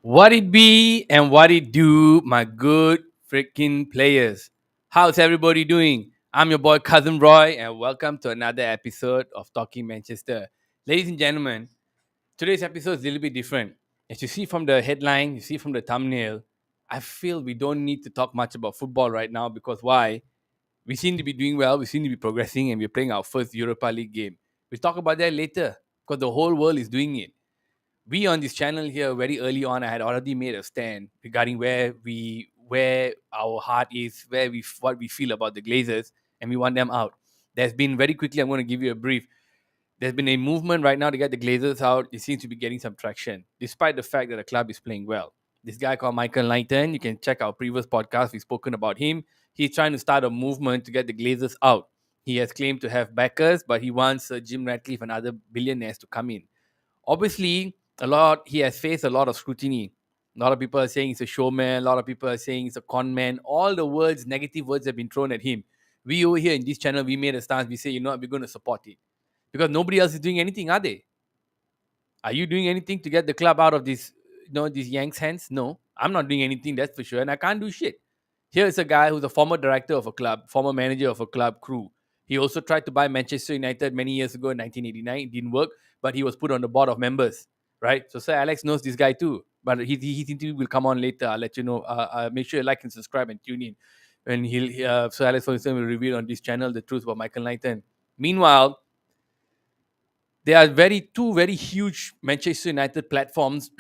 What it be and what it do, my good freaking players. How's everybody doing? I'm your boy Cousin Roy, and welcome to another episode of Talking Manchester. Ladies and gentlemen, today's episode is a little bit different. As you see from the headline, you see from the thumbnail, I feel we don't need to talk much about football right now because why? We seem to be doing well, we seem to be progressing, and we're playing our first Europa League game. We'll talk about that later because the whole world is doing it. We on this channel here very early on, I had already made a stand regarding where our heart is, what we feel about the Glazers, and we want them out. There's been very quickly, I'm going to give you a brief. There's been a movement right now to get the Glazers out. It seems to be getting some traction, despite the fact that the club is playing well. This guy called Michael Knighton, you can check our previous podcast. We've spoken about him. He's trying to start a movement to get the Glazers out. He has claimed to have backers, but he wants Jim Ratcliffe and other billionaires to come in. Obviously, he has faced a lot of scrutiny. A lot of people are saying he's a showman. A lot of people are saying he's a con man. All the words, negative words, have been thrown at him. We over here in this channel, we made a stance. We say, you know what, we're going to support it because nobody else is doing anything, are they? Are you doing anything to get the club out of this, these Yanks' hands? No, I'm not doing anything. That's for sure, and I can't do shit. Here is a guy who's a former director of a club, former manager of a club crew. He also tried to buy Manchester United many years ago in 1989. It didn't work, but he was put on the board of members, right? So Sir Alex knows this guy too. But his interview will come on later. I'll let you know. Make sure you like and subscribe and tune in. And Sir Alex Ferguson will reveal on this channel the truth about Michael Knighton. Meanwhile, there are two very huge Manchester United platforms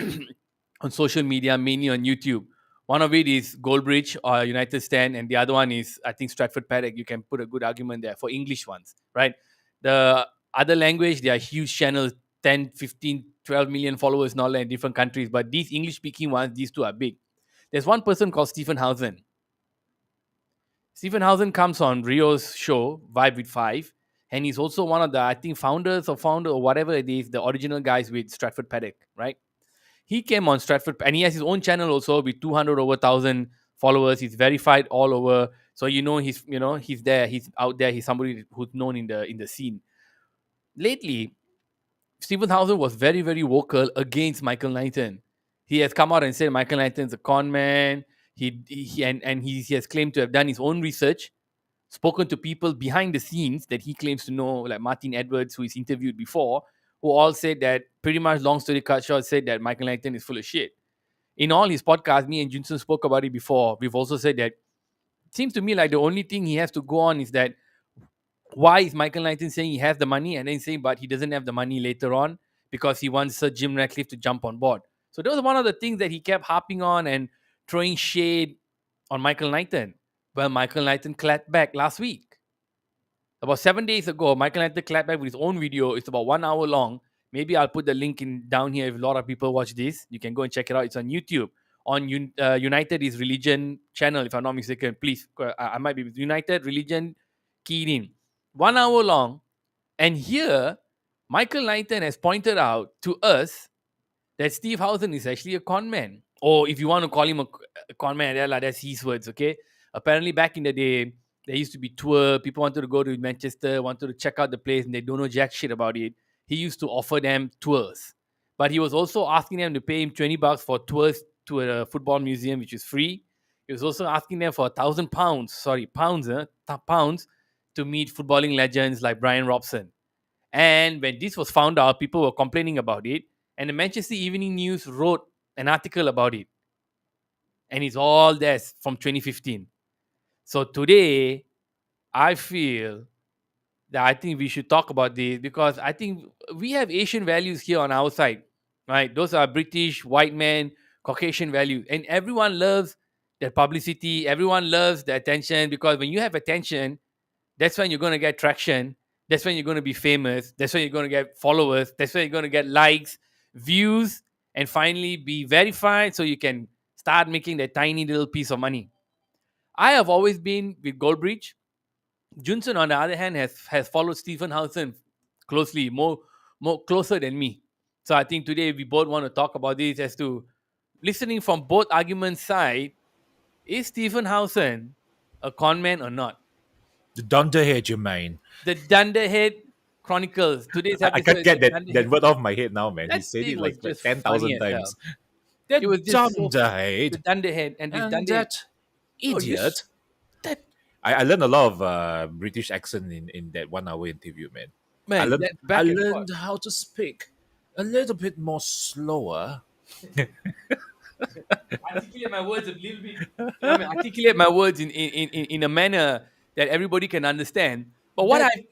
on social media, mainly on YouTube. One of it is Goldbridge or United Stand, and the other one is, I think, Stratford Paddock. You can put a good argument there for English ones, right? The other language, there are huge channels, 10, 15, 12 million followers in all in different countries. But these English speaking ones, these two are big. There's one person called Stephen Housen. Stephen Housen comes on Rio's show, Vibe with Five, and he's also one of the, I think, founder or whatever it is, the original guys with Stratford Paddock, right? He came on Stratford, and he has his own channel also with 200 over 1,000 followers. He's verified all over, so he's there, he's out there, he's somebody who's known in the scene. Lately, Stephen Housen was very, very vocal against Michael Knighton. He has come out and said Michael Knighton's a con man. He has claimed to have done his own research, spoken to people behind the scenes that he claims to know, like Martin Edwards, who he's interviewed before, who all said that, pretty much long story cut short, said that Michael Knighton is full of shit. In all his podcasts, me and Junson spoke about it before. We've also said that it seems to me like the only thing he has to go on is that why is Michael Knighton saying he has the money and then saying but he doesn't have the money later on because he wants Sir Jim Ratcliffe to jump on board. So that was one of the things that he kept harping on and throwing shade on Michael Knighton. Well, Michael Knighton clapped back last week. About 7 days ago, Michael Knighton clapped back with his own video. It's about 1 hour long. Maybe I'll put the link in down here if a lot of people watch this. You can go and check it out. It's on YouTube. On United is Religion channel, if I'm not mistaken. Please, I might be United Religion keyed in. 1 hour long. And here, Michael Knighton has pointed out to us that Steve Housen is actually a con man. Or if you want to call him a con man, that's his words, okay? Apparently, back in the day, there used to be tour. People wanted to go to Manchester, wanted to check out the place, and they don't know jack shit about it. He used to offer them tours. But he was also asking them to pay him $20 for tours to a football museum, which is free. He was also asking them for pounds to meet footballing legends like Brian Robson. And when this was found out, people were complaining about it. And the Manchester Evening News wrote an article about it. And it's all there from 2015. So today, I feel that I think we should talk about this because I think we have Asian values here on our side, right? Those are British, white men, Caucasian values. And everyone loves the publicity. Everyone loves the attention because when you have attention, that's when you're going to get traction. That's when you're going to be famous. That's when you're going to get followers. That's when you're going to get likes, views, and finally be verified so you can start making that tiny little piece of money. I have always been with Goldbridge. Junson, on the other hand, has followed Stephen Housen closely, more closer than me. So I think today we both want to talk about this as to listening from both arguments' side. Is Stephen Housen a con man or not? The Dunderhead, you mean? The Dunderhead Chronicles. Today's I episode can't is get the that Dunderhead. word off my head now, man. He That said thing it was like just funny 10,000 as hell. times. It That was just so the Dunderhead Dunderhead and this and Dunderhead. that Bro, idiot. that I learned a lot of British accent in that 1 hour interview, man. I man, learned that I back and forth. learned how to speak a little bit more slower. Articulate my words a little bit. I mean, articulate my words in a manner that everybody can understand. But what That I,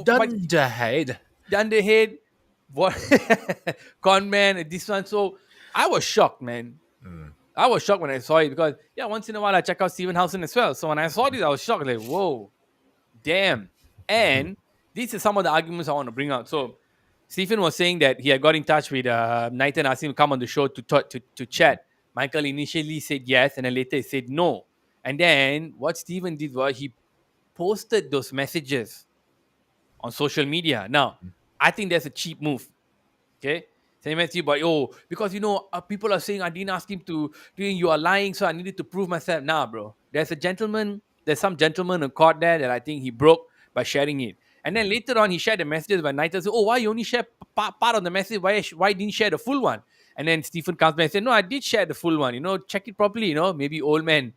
but Dunderhead. the underhead, what con man, this one. So I was shocked, man. Mm, I was shocked when I saw it because yeah, once in a while I check out Steven Housen as well. So when I saw this, I was shocked. Like, whoa, damn. And these are some of the arguments I want to bring out. So Stephen was saying that he had got in touch with Knight and asked him to come on the show to chat. Michael initially said yes, and then later he said no. And then what Stephen did was he posted those messages on social media. Now, I think that's a cheap move. Okay. Same as you, but because people are saying I didn't ask him to doing you are lying, so I needed to prove myself. Nah, bro. There's some gentleman in court there that I think he broke by sharing it. And then later on, he shared the messages by night. I said, oh, why you only share part of the message? Why didn't you share the full one? And then Stephen comes back and said, no, I did share the full one. Check it properly. Maybe old man,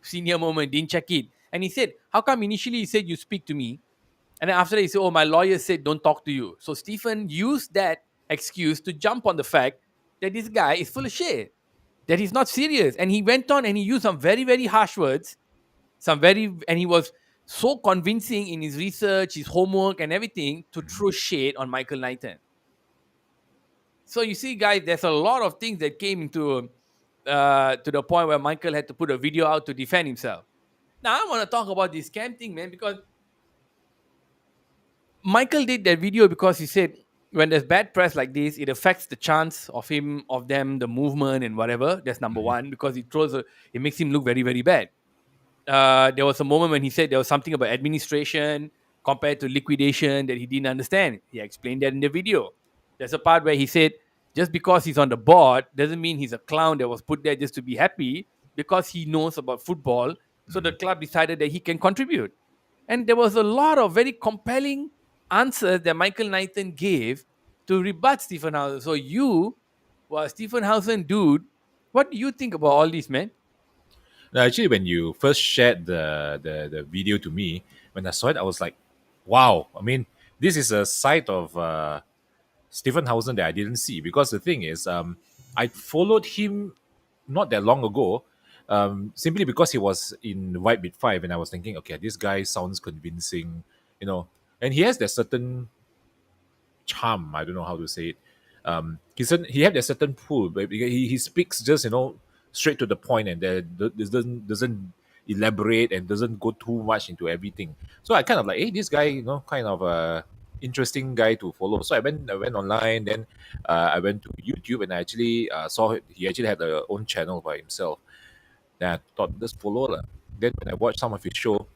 senior moment, didn't check it. And he said, how come initially you said you speak to me? And then after that, he said, oh, my lawyer said don't talk to you. So Stephen used that excuse to jump on the fact that this guy is full of shit, that he's not serious. And he went on and he used some very, very harsh words, and he was so convincing in his research, his homework, and everything to throw shade on Michael Knighton. So you see, guys, there's a lot of things that came into to the point where Michael had to put a video out to defend himself. Now I want to talk about this scam thing, man, because Michael did that video because he said when there's bad press like this, it affects the chance of them, the movement and whatever. That's number one because it makes him look very, very bad. There was a moment when he said there was something about administration compared to liquidation that he didn't understand. He explained that in the video. There's a part where he said just because he's on the board doesn't mean he's a clown that was put there just to be happy because he knows about football. So the club decided that he can contribute. And there was a lot of very compelling answers that Michael Knighton gave to rebut Stephen Hausen. So you, well, Stephen Hausen, dude, what do you think about all this, man? Now, actually, when you first shared the video to me, when I saw it, I was like, wow. I mean, this is a side of Stephen Hausen that I didn't see because the thing is, I followed him not that long ago, simply because he was in White Bit 5, and I was thinking, okay, this guy sounds convincing, you know, and he has that certain charm. I don't know how to say it. He had a certain pull, but he speaks just straight to the point, and doesn't elaborate and doesn't go too much into everything. So I kind of like, hey, this guy, kind of a interesting guy to follow. So I went online, then I went to YouTube, and I actually saw he actually had a own channel by himself. Then I thought, just follow lah. Then when I watched some of his show,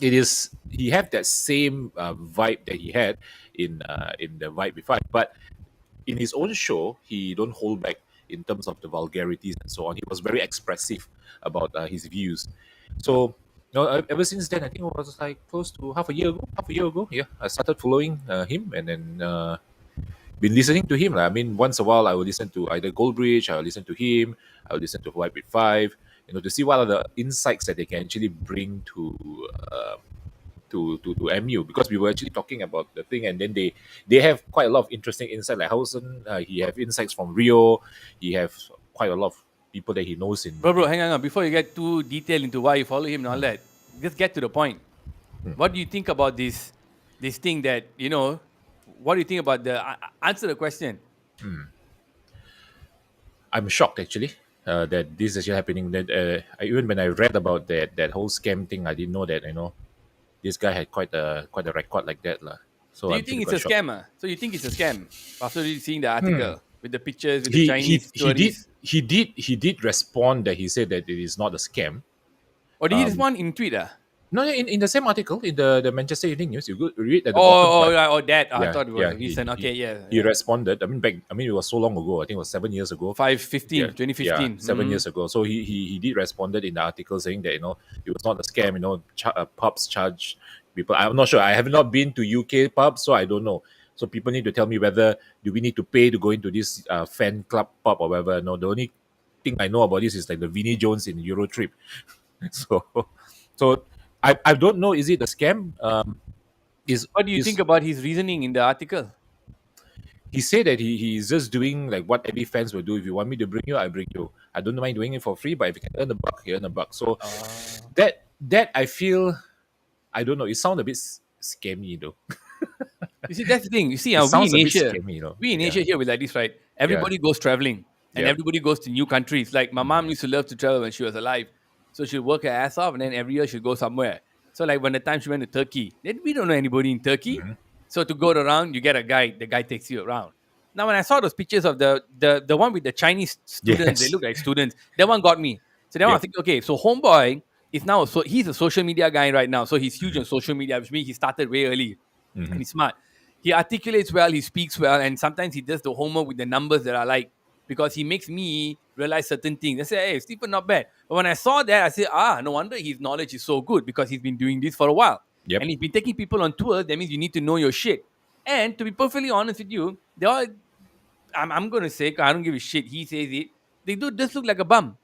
he had that same vibe that he had in the vibe before, but in his own show he don't hold back in terms of the vulgarities and so on. He was very expressive about his views. So ever since then, I think it was like close to half a year ago, yeah, I started following him, and then been listening to him. I mean, once a while I will listen to either Goldbridge, I will listen to him, I will listen to White Bit 5, to see what are the insights that they can actually bring to MU, because we were actually talking about the thing, and then they have quite a lot of interesting insight. Like Hausen, he have insights from Rio. He have quite a lot of people that he knows in. Bro, hang on. Before you get too detailed into why you follow him and all that, just get to the point. What do you think about this thing that, what do you think about answer the question? I'm shocked actually that this is actually happening. That even when I read about that whole scam thing, I didn't know that this guy had quite a record like that lah. So Do I'm you think actually it's a quite shocked. scam? So you think it's a scam after seeing the Hmm. article with the pictures with the He he Chinese he did tourists? he did he did respond that he said that it is not a scam. Or did he Um, respond in tweet? no, in the same article in the Manchester Evening News, you go read at the bottom Oh, part. yeah, oh, that. I Yeah, thought it was yeah. a recent. Okay, yeah, He yeah. responded. I mean, it was so long ago. I think it was 7 years ago. 515, Yeah, yeah, 2015. 7 years ago. So he did responded in the article saying that it was not a scam. Pubs charge people. I'm not sure. I have not been to UK pubs, so I don't know. So people need to tell me whether do we need to pay to go into this fan club pub or whatever. No, the only thing I know about this is like the Vinnie Jones in Euro Trip. So, so I don't know. Is it a scam? What do you think Is about his reasoning in the article? he said that he's just doing like what any fans will do. If you want me to bring you, I bring you. I don't mind doing it for free, but if you can earn a buck, you earn a buck. So Uh, that I feel, I don't know. It sounds a bit scammy though. you see, that's the thing. You see, It we sounds in a bit Asia, scammy, you know. we in Yeah, Asia here, we like this, right? yeah, Everybody goes traveling and yep. everybody goes to new countries. Like my mom used to love to travel when she was alive. So she'd work her ass off and then every year she'd go somewhere. So like when the time she went to Turkey, then we don't know anybody in Turkey. Hmm. So to go around, you get a guide. The guy takes you around. Now when I saw those pictures of the one with the Chinese students, they Yes. look like students. That one got me. So that one I Yep. think, okay, so homeboy is now so he's a social media guy right now. So he's huge Hmm. on social media, which means he started way early and Hmm. he's smart. He articulates well, he speaks well, and sometimes he does the homework with the numbers that I like because he makes me realize certain things. I say, hey, Stephen, not bad. But when I saw that, I said, no wonder his knowledge is so good because he's been doing this for a while. And Yep. he's been taking people on tours. That means you need to know your shit. And to be perfectly honest with you, they all, I'm going to say, I don't give a shit. He says it. They do just look like a bum.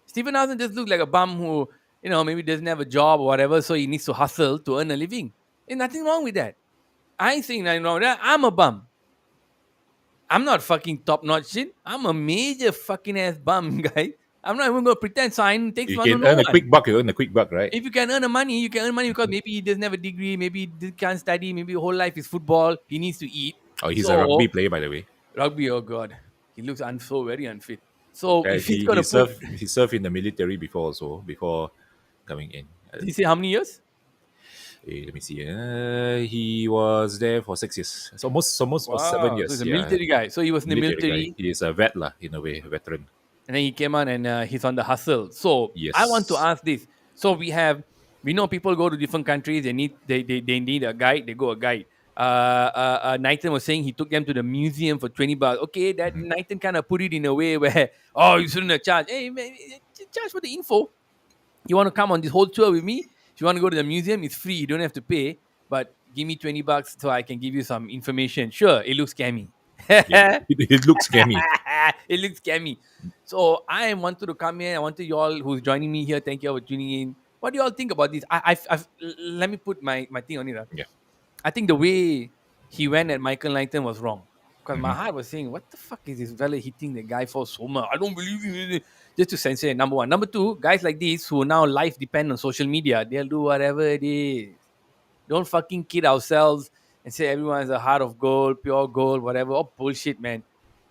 Stephen doesn't just look like a bum who, maybe doesn't have a job or whatever, so he needs to hustle to earn a living. There's nothing wrong with that. I think that, that I'm a bum. I'm not fucking top notch shit. I'm a major fucking ass bum, guy. I'm not even gonna pretend. So it takes You one to can know earn a one. quick buck. You earn a quick buck, right? If you can earn a money, you can earn money because maybe he doesn't have a degree, maybe he can't study, maybe whole life is football. He needs to eat. Oh, he's a rugby So player, by the way. rugby, oh god, he looks so very unfit. So Yeah, if he's he gonna put, served in the military before also before coming in. did he say how many years? Let me see. He was there for 6 years. It's almost or seven Wow, so he's years. a Yeah, military guy. So he was in the military guy. military. He is a vet lah, in a way, a veteran. And then he came on and he's on the hustle. So I want to Yes. ask this. So we know people go to different countries. They need a guide. They go a guide. Nathan was saying he took them to the museum for 20 bucks. Okay, that Mhm. Nathan kind of put it in a way where oh you shouldn't have charged. Hey man, charge for the info. You want to come on this whole tour with me? If you want to go to the museum, it's free. You don't have to pay. But give me 20 bucks so I can give you some information. Sure, it looks scammy. Yep. It looks scammy. It looks scammy. So I wanted to come here. I wanted you all who's joining me here. Thank you all for tuning in. What do you all think about this? Let me put my thing on it. Yeah. I think the way he went at Michael Knighton was wrong. Because my Hmm. heart was saying, what the fuck is this fella hitting the guy for so much? I don't believe you. Just to censor it, number one. Number two, guys like this who now life depend on social media, they'll do whatever it is. Don't fucking kid ourselves and say everyone has a heart of gold, pure gold, whatever. Oh, bullshit, man.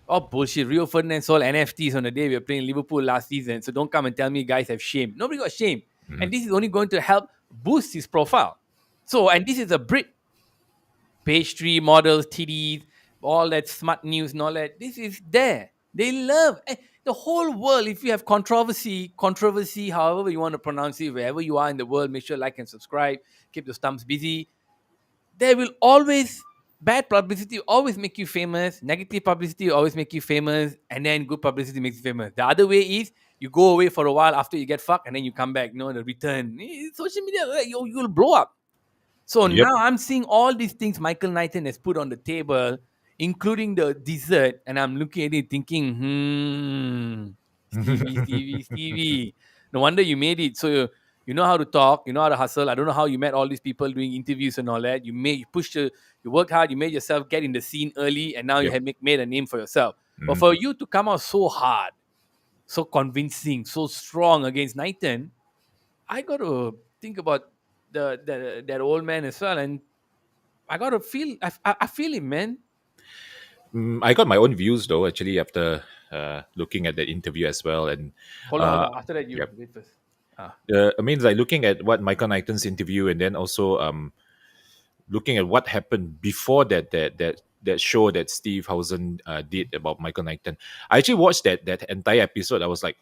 Oh, bullshit. Rio Ferdinand sold NFTs on the day we were playing Liverpool last season. So don't come and tell me guys have shame. Nobody got shame. Hmm. And this is only going to help boost his profile. So, and this is a Brit pastry models, TDs, all that smart news and all that. This is there. They love the whole world. If you have controversy, however you want to pronounce it, wherever you are in the world, make sure like and subscribe. Keep the stumps busy. There will always bad publicity always make you famous. Negative publicity will always make you famous, and then good publicity makes you famous. The other way is you go away for a while after you get fucked, and then you come back. The return. Social media, you'll blow up. So Yep. now I'm seeing all these things Michael Knighton has put on the table, including the dessert, and I'm looking at it thinking, Stevie. No wonder you made it. So you know how to talk, you know how to hustle. I don't know how you met all these people doing interviews and all that. You pushed, you worked hard, you made yourself get in the scene early, and now you Yep. have made a name for yourself. But Mhm. for you to come out so hard, so convincing, so strong against Knighton, I got to think about the that old man as well, and I got to feel I feel him, man. I got my own views though, actually, after looking at that interview as well. And Hold uh, on. After that, you yep. wait first. Ah, I mean, like looking at what Michael Knighton's interview, and then also looking at what happened before that show that Steve Hausen did about Michael Knighton. I actually watched that entire episode. I was like,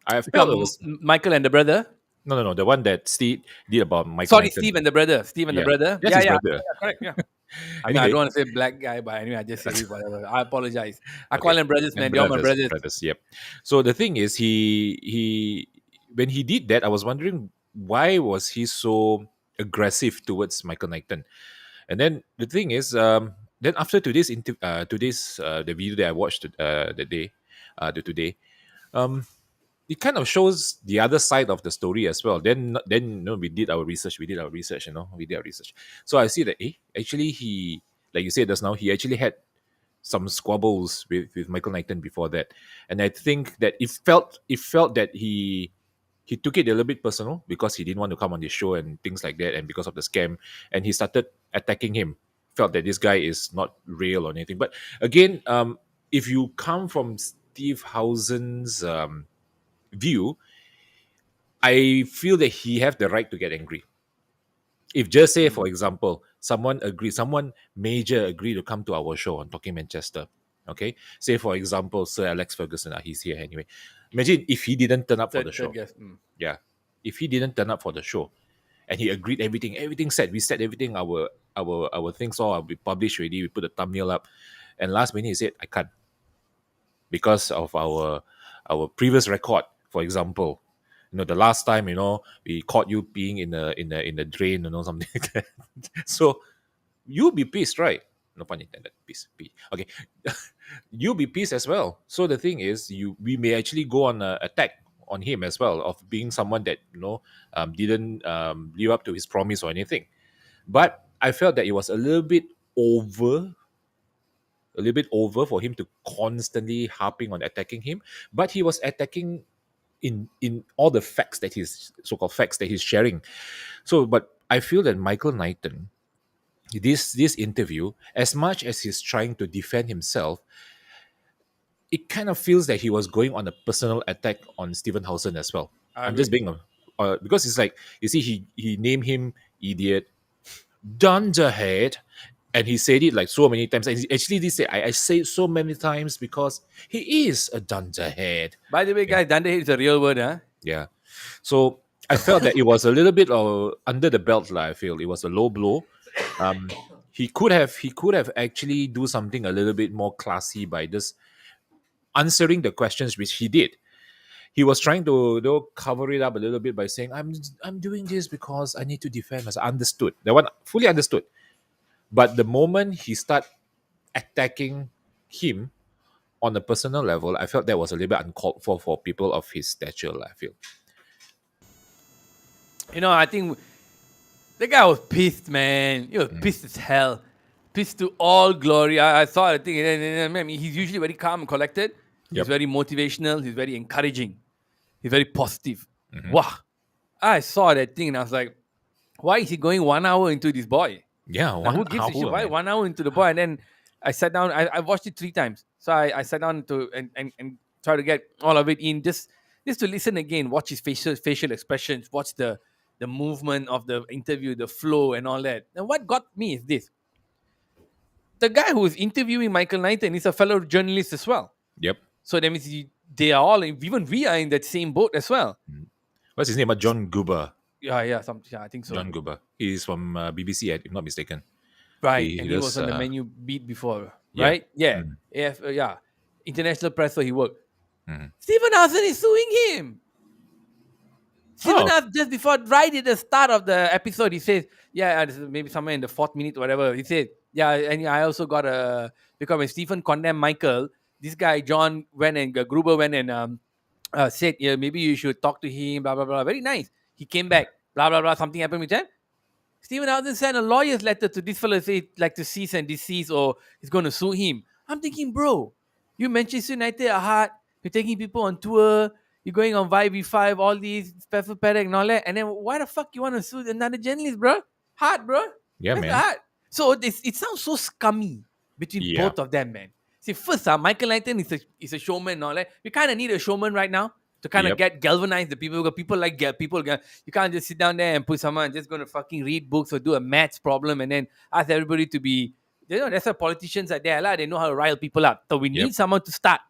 I felt it was Michael and the brother. no, the one that Steve did about Michael Sorry, Knighton. Steve and the brother. Steve and the Yeah, brother. that's Yeah, his yeah, brother. correct. Yeah. I mean, I Anyway, don't want to say black guy, but anyway, I just say it, whatever. I apologize. I call okay, them brothers, man. and They're all my brothers, brothers. brothers. Yep. So the thing is, he when he did that, I was wondering why was he so aggressive towards Michael Knighton. And then the thing is, then after today's the video that I watched that day, to today. Um, it kind of shows the other side of the story as well. Then we did our research. We did our research. We did our research. So I see that actually he, like you said just now, he actually had some squabbles with Michael Knighton before that, and I think that it felt that he took it a little bit personal because he didn't want to come on the show and things like that, and because of the scam, and he started attacking him. Felt that this guy is not real or anything. But again, if you come from Steve Hausen's view, I feel that he have the right to get angry. If just say, for Mm. example, someone major agree to come to our show on Talking Manchester, okay? Say, for example, Sir Alex Ferguson, he's here anyway. Imagine if he didn't turn up for the Third show. guess. Mm. Yeah. If he didn't turn up for the show and he agreed everything said, we said everything, our things all will be published already, we put the thumbnail up, and last minute he said, I can't because of our previous record, for example. The last time, we caught you peeing in the drain, something like that. So you'll be pissed, right? No pun intended. Peace, pee. Okay, you'll be pissed as well. So the thing is, we may actually go on a attack on him as well of being someone that didn't live up to his promise or anything. But I felt that it was a little bit over for him to constantly harping on attacking him. But he was attacking in all the facts that he's so-called facts that he's sharing. So, but I feel that Michael Knighton, this interview, as much as he's trying to defend himself, it kind of feels that he was going on a personal attack on Stephen Hausen as well. I I'm just agree. being because it's like, you see, he named him idiot, Dunderhead, and he said it like so many times. And he actually did say, I say it so many times because he is a Dunderhead. By the way, Yeah. guys, Dunderhead is a real word, huh? Yeah. So I felt that it was a little bit under the belt, lah. I feel it was a low blow. He could have actually do something a little bit more classy by just answering the questions, which he did. He was trying to cover it up a little bit by saying, I'm doing this because I need to defend myself. Understood. That one fully understood. But the moment he start attacking him on a personal level, I felt that was a little bit uncalled for people of his stature, lah, I feel. I think the guy was pissed, man. He was pissed as hell. Pissed to all glory. I saw the thing. I mean, he's usually very calm and collected. He's Yep. very motivational. He's very encouraging. He's very positive. Wow. I saw that thing and I was like, why is he going 1 hour into this boy? Yeah, Like, who one gives a shit? hour, Why man. 1 hour into the boy? And then I sat down. I watched it 3 times. So I sat down to and try to get all of it in, just to listen again, watch his facial expressions, watch the movement of the interview, the flow, and all that. And what got me is this: the guy who is interviewing Michael Knighton is a fellow journalist as well. Yep. So that means they are all, even we are in that same boat as well. What's his name? John Guber. Yeah, I think so. John Guber. He's from BBC, if not mistaken. Right, He and he was does. on the menu beat before, Yeah. right? Yeah, Mm. yeah. International press where he worked. Mhm. Stephen Hudson is suing him. Stephen Oh. Hudson, just before, right at the start of the episode, he says, yeah, this is maybe somewhere in the 4th minute, whatever. He said, yeah, and I also got because when Stephen condemned Michael, this guy, John, went and Gruber went and said, yeah, maybe you should talk to him, blah, blah, blah. Very nice. He came back, blah, blah, blah. Something happened with him. Stephen Howden sent a lawyer's letter to this fellow, say like to cease and desist or he's going to sue him. I'm thinking, bro, you Manchester United are hard. You're taking people on tour. You're going on V5, all these Pfeffer Paddock and all that. And then why the fuck you want to sue another journalist, bro? Hard, bro. Yeah, That's man. hard. So it sounds so scummy between Yeah. both of them, man. See, first, Michael Knighton is a showman and all that. We kind of need a showman right now to kind of Yep. galvanize the people. Because people like you can't just sit down there and put someone just going to fucking read books or do a maths problem and then ask everybody to be. That's why politicians are there. They know how to rile people up. So we Yep. need someone to start.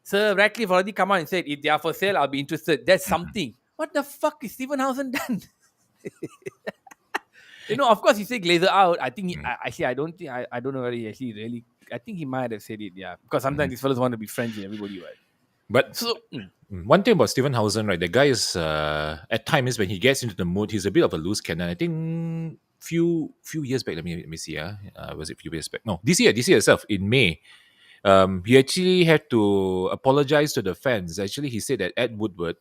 Sir Radcliffe already come out and said, if they are for sale, I'll be interested. That's something. What the fuck is Stephen Hausen done? Of course he said Glazer out. I think I don't think I don't know whether he actually really. I think he might have said it, yeah. Because sometimes these fellas want to be friends with everybody, right? But So one thing about Stephen Hausen, right? The guy is at times when he gets into the mood, he's a bit of a loose cannon. I think few years back. Let me see. Was it few years back? No, this year itself in May. He actually had to apologize to the fans. Actually, he said that Ed Woodward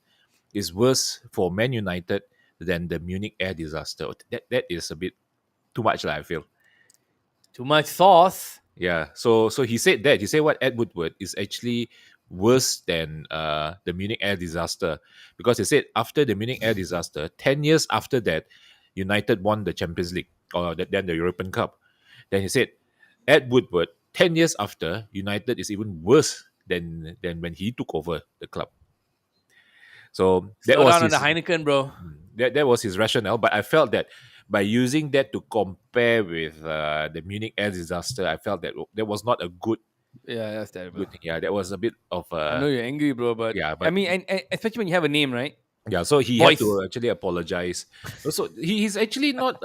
is worse for Man United than the Munich air disaster. That is a bit too much, I feel. Too much sauce. Yeah. So he said that. He said what Ed Woodward is actually worse than the Munich air disaster, because he said after the Munich air disaster, 10 years after that, United won the Champions League or then the European Cup. Then he said Ed Woodward 10 years after, United is even worse than when he took over the club. So that Slow was down on the his Heineken, bro. that was his rationale. But I felt that by using that to compare with the Munich air disaster, I felt that that was not a Yeah, that's terrible. good thing. Yeah, that was a bit of I know you're angry, bro, but yeah, I but mean, and especially when you have a name, right? yeah. So he had Voice. to actually apologize. Also, he's actually not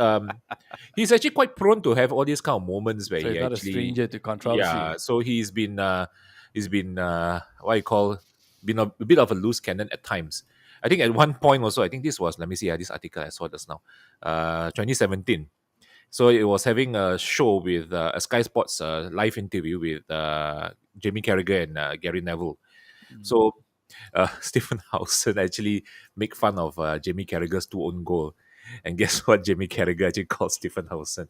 he's actually quite prone to have all these kind of moments where So he he's not a actually stranger to controversy. yeah. So he's been what you call been a bit of a loose cannon at times. I think at one point also, I think this was, let me see, this article I saw just now, 2017. So it was having a show with a Sky Sports live interview with Jamie Carragher and Gary Neville. Mm. So Stephen Howson actually make fun of Jamie Carragher's two own goal. And guess what Jamie Carragher actually called Stephen Howson?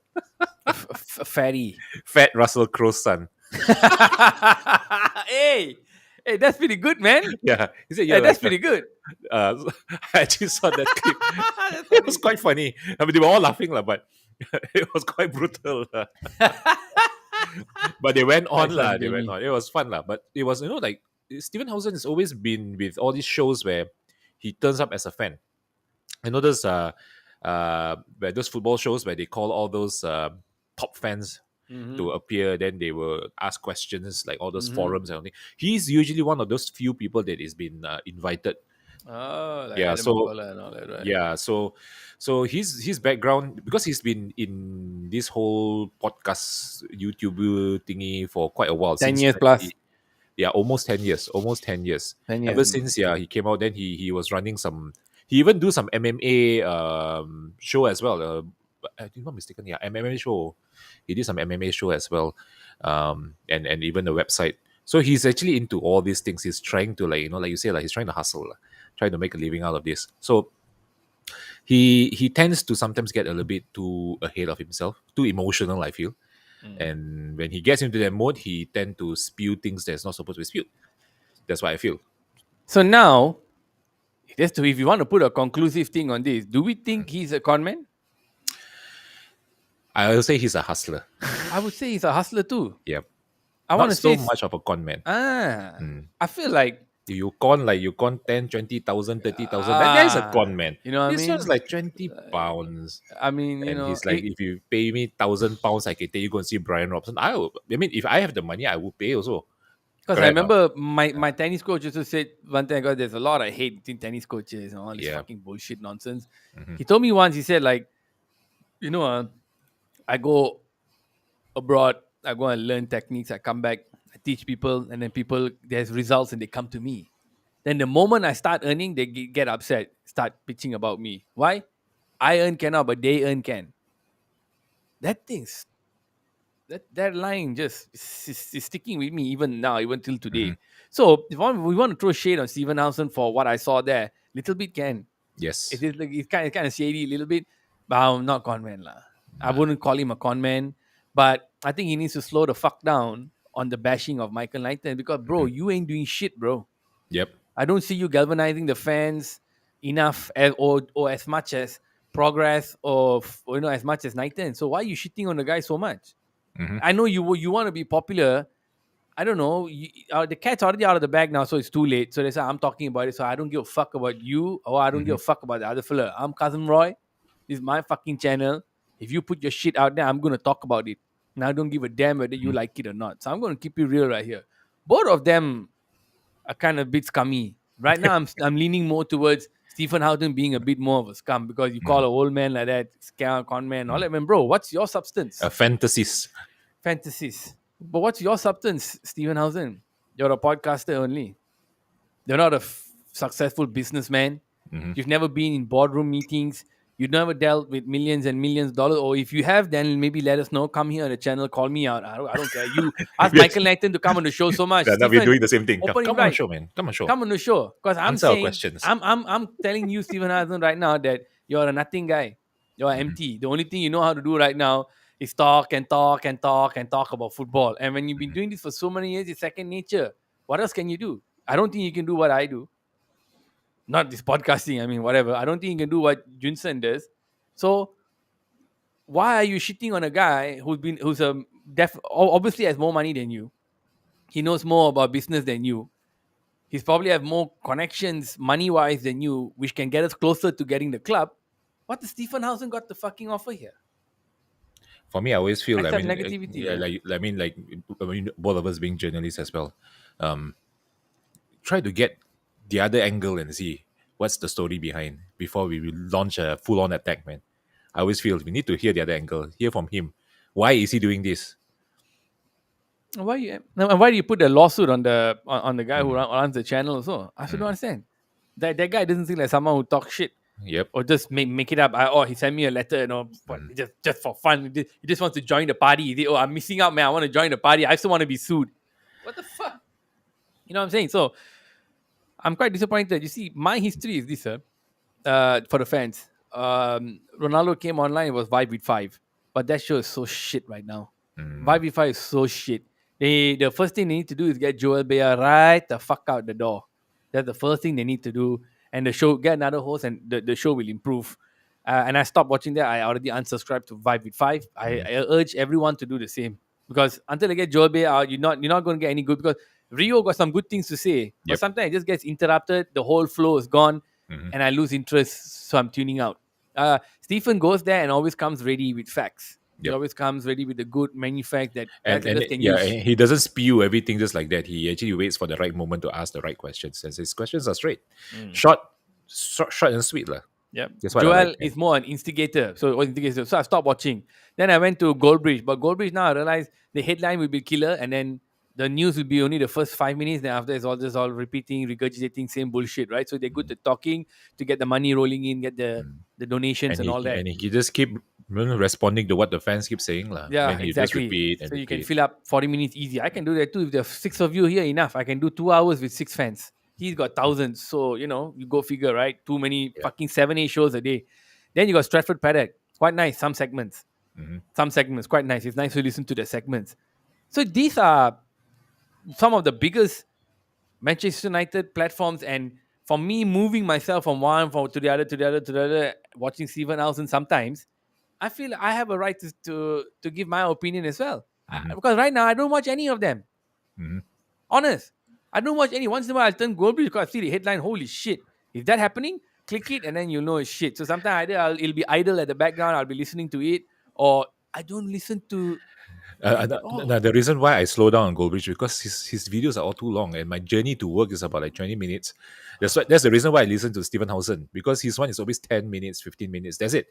A fatty. Fat Russell Crowe's son. Hey, hey, that's pretty good, man. Yeah. He said, Hey, you're that's like a, pretty good. I actually saw that clip. That's It was funny. quite funny. I mean, they were all laughing, lah, but it was quite brutal. Lah. But they went on, Nice lah. one, They went Jamie. on. It was fun, lah. But it was, like Stephen Hausen has always been with all these shows where he turns up as a fan. I know where those football shows where they call all those top fans Mm-hmm. to appear, then they will ask questions, like all those Mm-hmm. forums and everything. He's usually one of those few people that is been invited. Oh, like Yeah, Adam so McCullough and all that, right? yeah, so his background, because he's been in this whole podcast YouTube thingy for quite a while, 10 since years plus. 20, yeah, almost 10 years 10 ever years. since he came out. Then he was running some, he even do some MMA show as well, I think not mistaken, yeah, MMA show. He did some MMA show as well, and even the website. So he's actually into all these things. He's trying to, like you say, like he's trying to hustle, trying to make a living out of this. So he tends to sometimes get a little bit too ahead of himself, too emotional, I feel. Mm. And when he gets into that mode, he tend to spew things that's not supposed to be spewed. That's what I feel. So now, if you want to put a conclusive thing on this, do we think he's a con man? I will say he's a hustler. I would say he's a hustler too. Yep. I want Not to so say, much of a con man. I feel like, You con 10, 20,000, 30,000. That is a con man. you know what I This one's mean? like 20 pounds. I mean, And he's like, if you pay me £1,000, I can take you go and see Brian Robson. I mean, if I have the money, I will pay also. because I Correct or not? remember my tennis coach also said one thing. There's a lot of hate between tennis coaches and all this Yeah. fucking bullshit nonsense. Mhm. He told me once. He said like, I go abroad, I go and learn techniques. I come back, I teach people, and then people there's results and they come to me. Then the moment I start earning, they get upset, start bitching about me. Why? I earn cannot, but they earn can. That thing's that line just is sticking with me even now, even till today. Mhm. So if we want to throw shade on Steven Housen for what I saw there, little bit can. It Yes. is like it's kind of shady a little bit, but I'm not con man lah. I Nah. wouldn't call him a con man, but I think he needs to slow the fuck down on the bashing of Michael Knighton because bro, Mhm. you ain't doing shit, bro. Yep. I don't see you galvanizing the fans enough or as much as progress or as much as Knighton. So why are you shitting on the guy so much? Mhm. I know you want to be popular. I don't know. The cat's already out of the bag now, so it's too late. So they say I'm talking about it. So I don't give a fuck about you, or I don't give Mhm. a fuck about the other fella. I'm Cousin Roy. This is my fucking channel. If you put your shit out there, I'm gonna talk about it. And I don't give a damn whether you Mhm. like it or not. So I'm gonna keep it real right here. Both of them are kind of a bit scummy. Right now, I'm leaning more towards Stephen Houghton being a bit more of a scum because you call Mhm. an old man like that, scam, con man, all Mhm. that. Man, bro, what's your substance? Fantasies. Fantasies. But what's your substance, Stephen Housen? You're a podcaster only. You're not a successful businessman. Mhm. You've never been in boardroom meetings. You never dealt with millions and millions of dollars, or if you have, then maybe let us know. Come here on the channel, call me out. I don't care. You ask We Michael actually, Nathan to come on the show so much. now we're Stephen, doing the same thing. Come, open it come on, right. show, man. Come on, show. Come on the show. Because I'm Answer our saying, questions. I'm telling you, Stephen Hassan, right now that you're a nothing guy. You're Mhm. empty. The only thing you know how to do right now is talk and talk and talk and talk about football. And when you've been doing this for so many years, it's second nature. What else can you do? I don't think you can do what I do. Not this podcasting. I mean, whatever. I don't think you can do what Junsen does. So why are you shitting on a guy who's a obviously has more money than you? He knows more about business than you. He's probably have more connections money wise than you, which can get us closer to getting the club. What does Stephenhausen got to fucking offer here? For me, I always feel. I Except mean, negativity. yeah, Yeah. like I mean, both of us being journalists as well. Um, Try to get the other angle and see what's the story behind before we will launch a full-on attack, man. I always feel we need to hear the other angle, hear from him. Why is he doing this? Why do you put a lawsuit on the guy who Mm. runs the channel also? I still don't Mm. understand. That guy doesn't seem like someone who talks shit Yep. or just make it up. He sent me a letter, what, Mm. just for fun. He just wants to join the party. I'm missing out, man. I want to join the party. I still want to be sued. What the fuck? You know what I'm saying? So I'm quite disappointed. You see, my history is this, sir. For the fans, Ronaldo came online. It was Vibe with Five, but that show is so shit right now. Mm. Vibe with Five is so shit. The first thing they need to do is get Joel Bea right the fuck out the door. That's the first thing they need to do. And the show get another host, and the show will improve. And I stopped watching that. I already unsubscribed to Vibe with Five. Mm. I urge everyone to do the same because until they get Joel Bea out, you're not going to get any good because Rio got some good things to say, but Yep. sometimes it just gets interrupted. The whole flow is gone Mhm. and I lose interest, so I'm tuning out. Stephen goes there and always comes ready with facts. He Yep. always comes ready with the good many facts that guys like And us can yeah, use. and he doesn't spew everything just like that. He actually waits for the right moment to ask the right questions. And his questions are straight, Mm. short, short and sweet, lah. Yeah. That's what I like. Joel is more an instigator. So I stopped watching. Then I went to Goldbridge. But Goldbridge now I realized the headline will be killer and then the news will be only the first 5 minutes. Then after it's all repeating, regurgitating same bullshit, right? So they're good Mm. at talking to get the money rolling in, get the Mm. the donations and all that. And he just keep responding to what the fans keep saying, lah. Yeah, Then he just exactly. repeat and So you can repeat. fill up 40 minutes easy. I can do that too. If there's six of you here, enough. I can do 2 hours with six fans. He's got thousands. So, you go figure, right? Too many Yeah. fucking 7, 8 shows a day. Then you got Stratford Paddock. Quite nice. Some segments. Hmm. Some segments. Quite nice. It's nice to listen to the segments. So these are some of the biggest Manchester United platforms. And for me, moving myself from one to the other, to the other, to the other, watching Steven Alson sometimes, I feel I have a right to give my opinion as well. Hmm. Because right now I don't watch any of them. Hmm. Honest, I don't watch any. Once in a while I turn Goldbridge because I see the headline. Holy shit! Is that happening? Click it and then you know it's shit. So sometimes either it'll be idle at the background. I'll be listening to it, or I don't listen to it at all. The reason why I slow down on Goldbridge because his videos are all too long, and my journey to work is about like 20 minutes. That's the reason why I listen to Stephen Housen because his one is always 10 minutes, 15 minutes. That's it,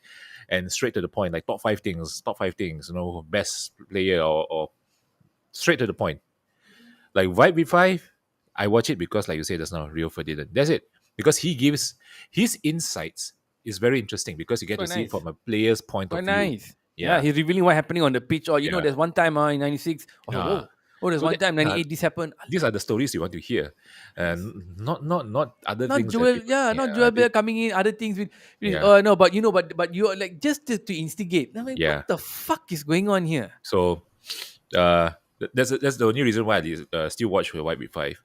and straight to the point, like top five things, best player or straight to the point. Like Vibe V5, I watch it because, like you said just now, Rio Ferdinand. That's it. Because he gives his insights is very interesting because you It's get to quite see it nice. from a player's point of Quite view. nice. Yeah, Yeah, he's revealing what happening on the pitch. Or yeah, there's one time in '96. yeah. There's So one that time '98 this happened. these are the stories you want to hear, Yes. and not other Not things that Joel, people. yeah, not Yeah, Joel Bear coming in, other things with yeah, no, but but you're like just to instigate. I mean, what yeah. the fuck is going on here? So, that's the only reason why I still watch with White Big Five.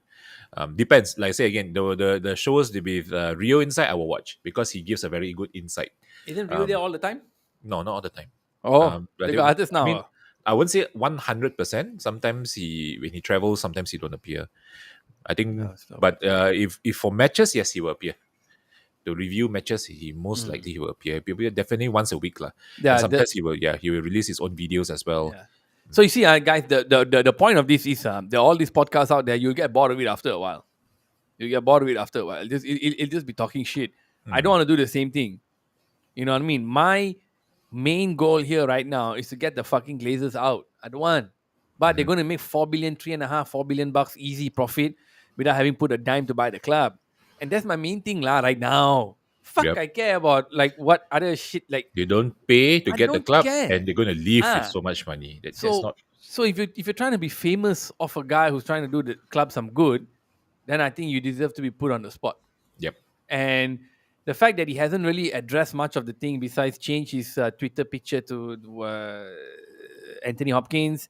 Depends. Like I say again, the shows with Rio inside, I will watch because he gives a very good insight. Isn't Rio there Um, all the time? no, not all the time. Oh, But they got others I now. mean, I wouldn't say 100%. Sometimes when he travels, sometimes he don't appear. I think, Stop. but if for matches, yes, he will appear. To review matches, he most Mm. likely he will appear. He'll be definitely once a week lah. And Yeah, sometimes he will release his own videos as well. yeah. So you see, guys, the point of this is there are all these podcasts out there. You'll get bored of it after a while. You get bored of it after a while. It'll just be talking shit. I don't Mm. want to do the same thing. You know what I mean? My main goal here right now is to get the fucking Glazers out. I don't want. But they're Mhm. going to make 4 billion, 3.5, 4 billion bucks easy profit without having put a dime to buy the club. And that's my main thing lah right now. fuck Yep. I care about like what other shit like They don't pay to I get the don't club, care. and they're going to leave with Ah, so much money. That's so not. so if you're trying to be famous of a guy who's trying to do the club some good, then I think you deserve to be put on the spot. Yep. And the fact that he hasn't really addressed much of the thing besides change his Twitter picture to Anthony Hopkins,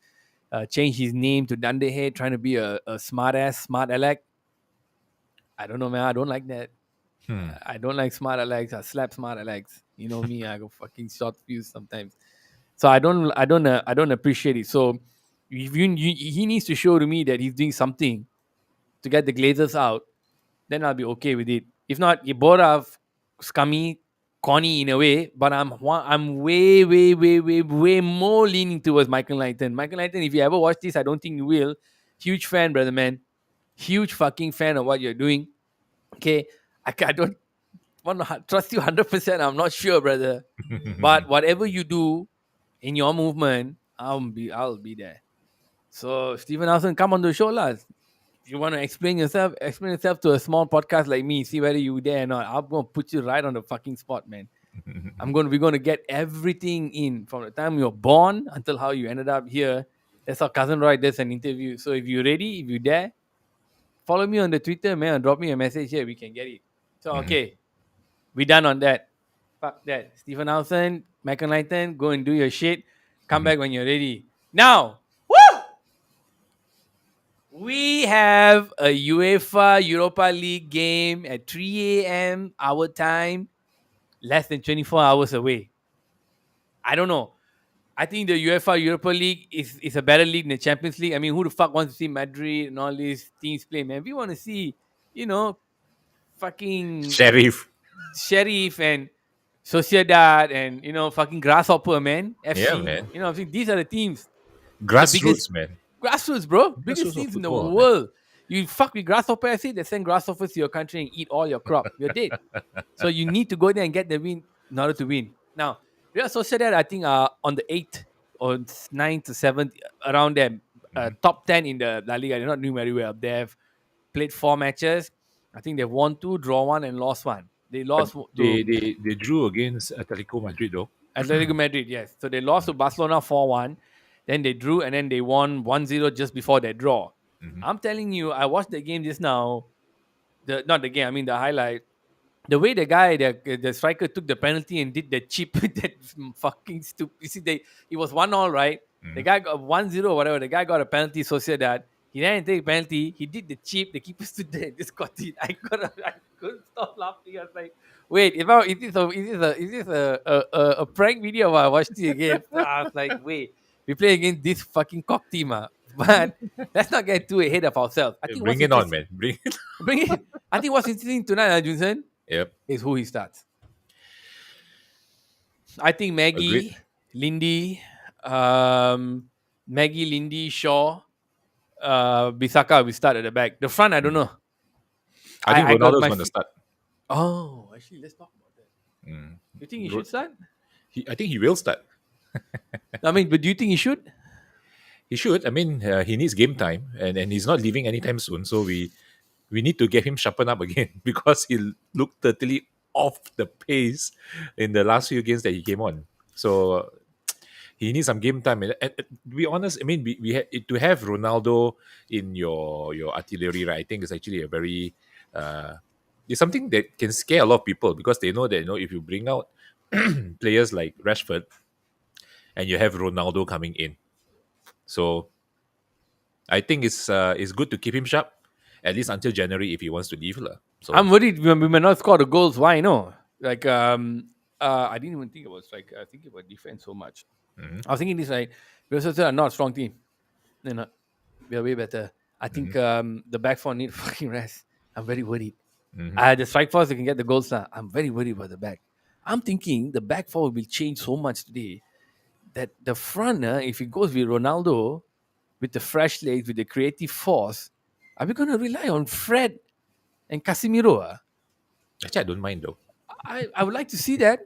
change his name to Dunderhead, trying to be a smart ass, smart aleck. I don't know, man. I don't like that. Hmm. I don't like smart Alex. I slap smart Alex. You know me. I go fucking short fuse sometimes. So I don't appreciate it. So if he needs to show to me that he's doing something to get the Glazers out, then I'll be okay with it. If not, you both are scummy, corny in a way. But I'm way way more leaning towards Michael Knighton. Michael Knighton, if you ever watch this, I don't think you will. Huge fan, brother man. Huge fucking fan of what you're doing. Okay, I don't want to trust you 100%. I'm not sure, brother. But whatever you do in your movement, I'll be there. So Stephen Nelson, come on the show, lah. If you want to explain yourself to a small podcast like me, see whether you there or not. I'm gonna put you right on the fucking spot, man. We're gonna get everything in from the time you're born until how you ended up here. That's how Cousin Roy does an interview. So if you're ready, if you're there, follow me on the Twitter, man. Drop me a message here. We can get it. So Mhm. okay, we done on that. Fuck that. Stephen Housen, Michael Knighton, go and do your shit. Come Mhm. back when you're ready. Now, woo! We have a UEFA Europa League game at 3 a.m. our time, less than 24 hours away. I don't know. I think the UEFA Europa League is a better league than the Champions League. I mean, who the fuck wants to see Madrid and all these teams play, man? We want to see, you know, fucking Sheriff. Sheriff and Sociedad and fucking Grasshopper, man. Yeah, FC. man. I'm saying these are the teams, the biggest Grassroots, man. grassroots, bro. Biggest Grassroots of teams in the football, man. world. You fuck with Grasshopper FC, they send grasshoppers to your country and eat all your crop. You're dead. So you need to go there and get the win in order to win. Now, Real Sociedad, I think on the 8th or 9th to 7th, around there, Mhm. top 10 in the La Liga. They're not doing very well. They've played 4 matches. I think they've won 2, draw 1, and lost 1. They But lost to they drew against Atletico Madrid, though. Atletico Madrid, yes. So they lost to Barcelona 4-1. Then they drew and then they won 1-0 just before their draw. Mhm. I'm telling you, I watched the game just now. The Not the game, I mean the highlight. The way the guy, the striker took the penalty and did the chip, that's fucking stupid. You see, it was 1-1, right? The Mhm. guy got 1-0 or whatever. The guy got a penalty, so said that. He didn't take a penalty. He did the chip. The keeper stood there and just got it. I couldn't stop laughing. I was like, wait, is this a prank video? I watched it again. I was like, wait, we play against this fucking cock team, ah. But let's not get too ahead of ourselves. I think what's Bring it on, interesting, man. Bring it. bring it. I think what's interesting tonight, Junsen, Yep. is who he starts. I think Agreed. Lindy, Maggie, Lindy, Shaw, Bisaka will start at the back. The front, I don't Mhm. know. I think I got Ronaldo's my going to start. Oh, actually, let's talk about that. Mm. You think he Ro- should start? I think he will start. I mean, but do you think he should? He should. I mean, he needs game time, and he's not leaving anytime soon. So we need to get him sharpened up again because he looked totally off the pace in the last few games that he came on. So he needs some game time. And to be honest, I mean, to have Ronaldo in your artillery, right? I think is actually a very it's something that can scare a lot of people because they know that if you bring out players like Rashford and you have Ronaldo coming in, so I think it's good to keep him sharp at least until January if he wants to leave lah. I'm So worried we may not score the goals. Why? No. Like, I didn't even think about strike. I think about defense so much. mhm, I was thinking this, like, we also are not a strong team. They're not. We are way better. I think mhm, the back four need fucking rest. I'm very worried. mhm. The strike force, they can get the goals now. I'm very worried about the back. I'm thinking the back four will change so much today that the front, if it goes with Ronaldo, with the fresh legs, with the creative force, are we going to rely on Fred and Casemiro? Actually, I don't mind though. I would like to see that.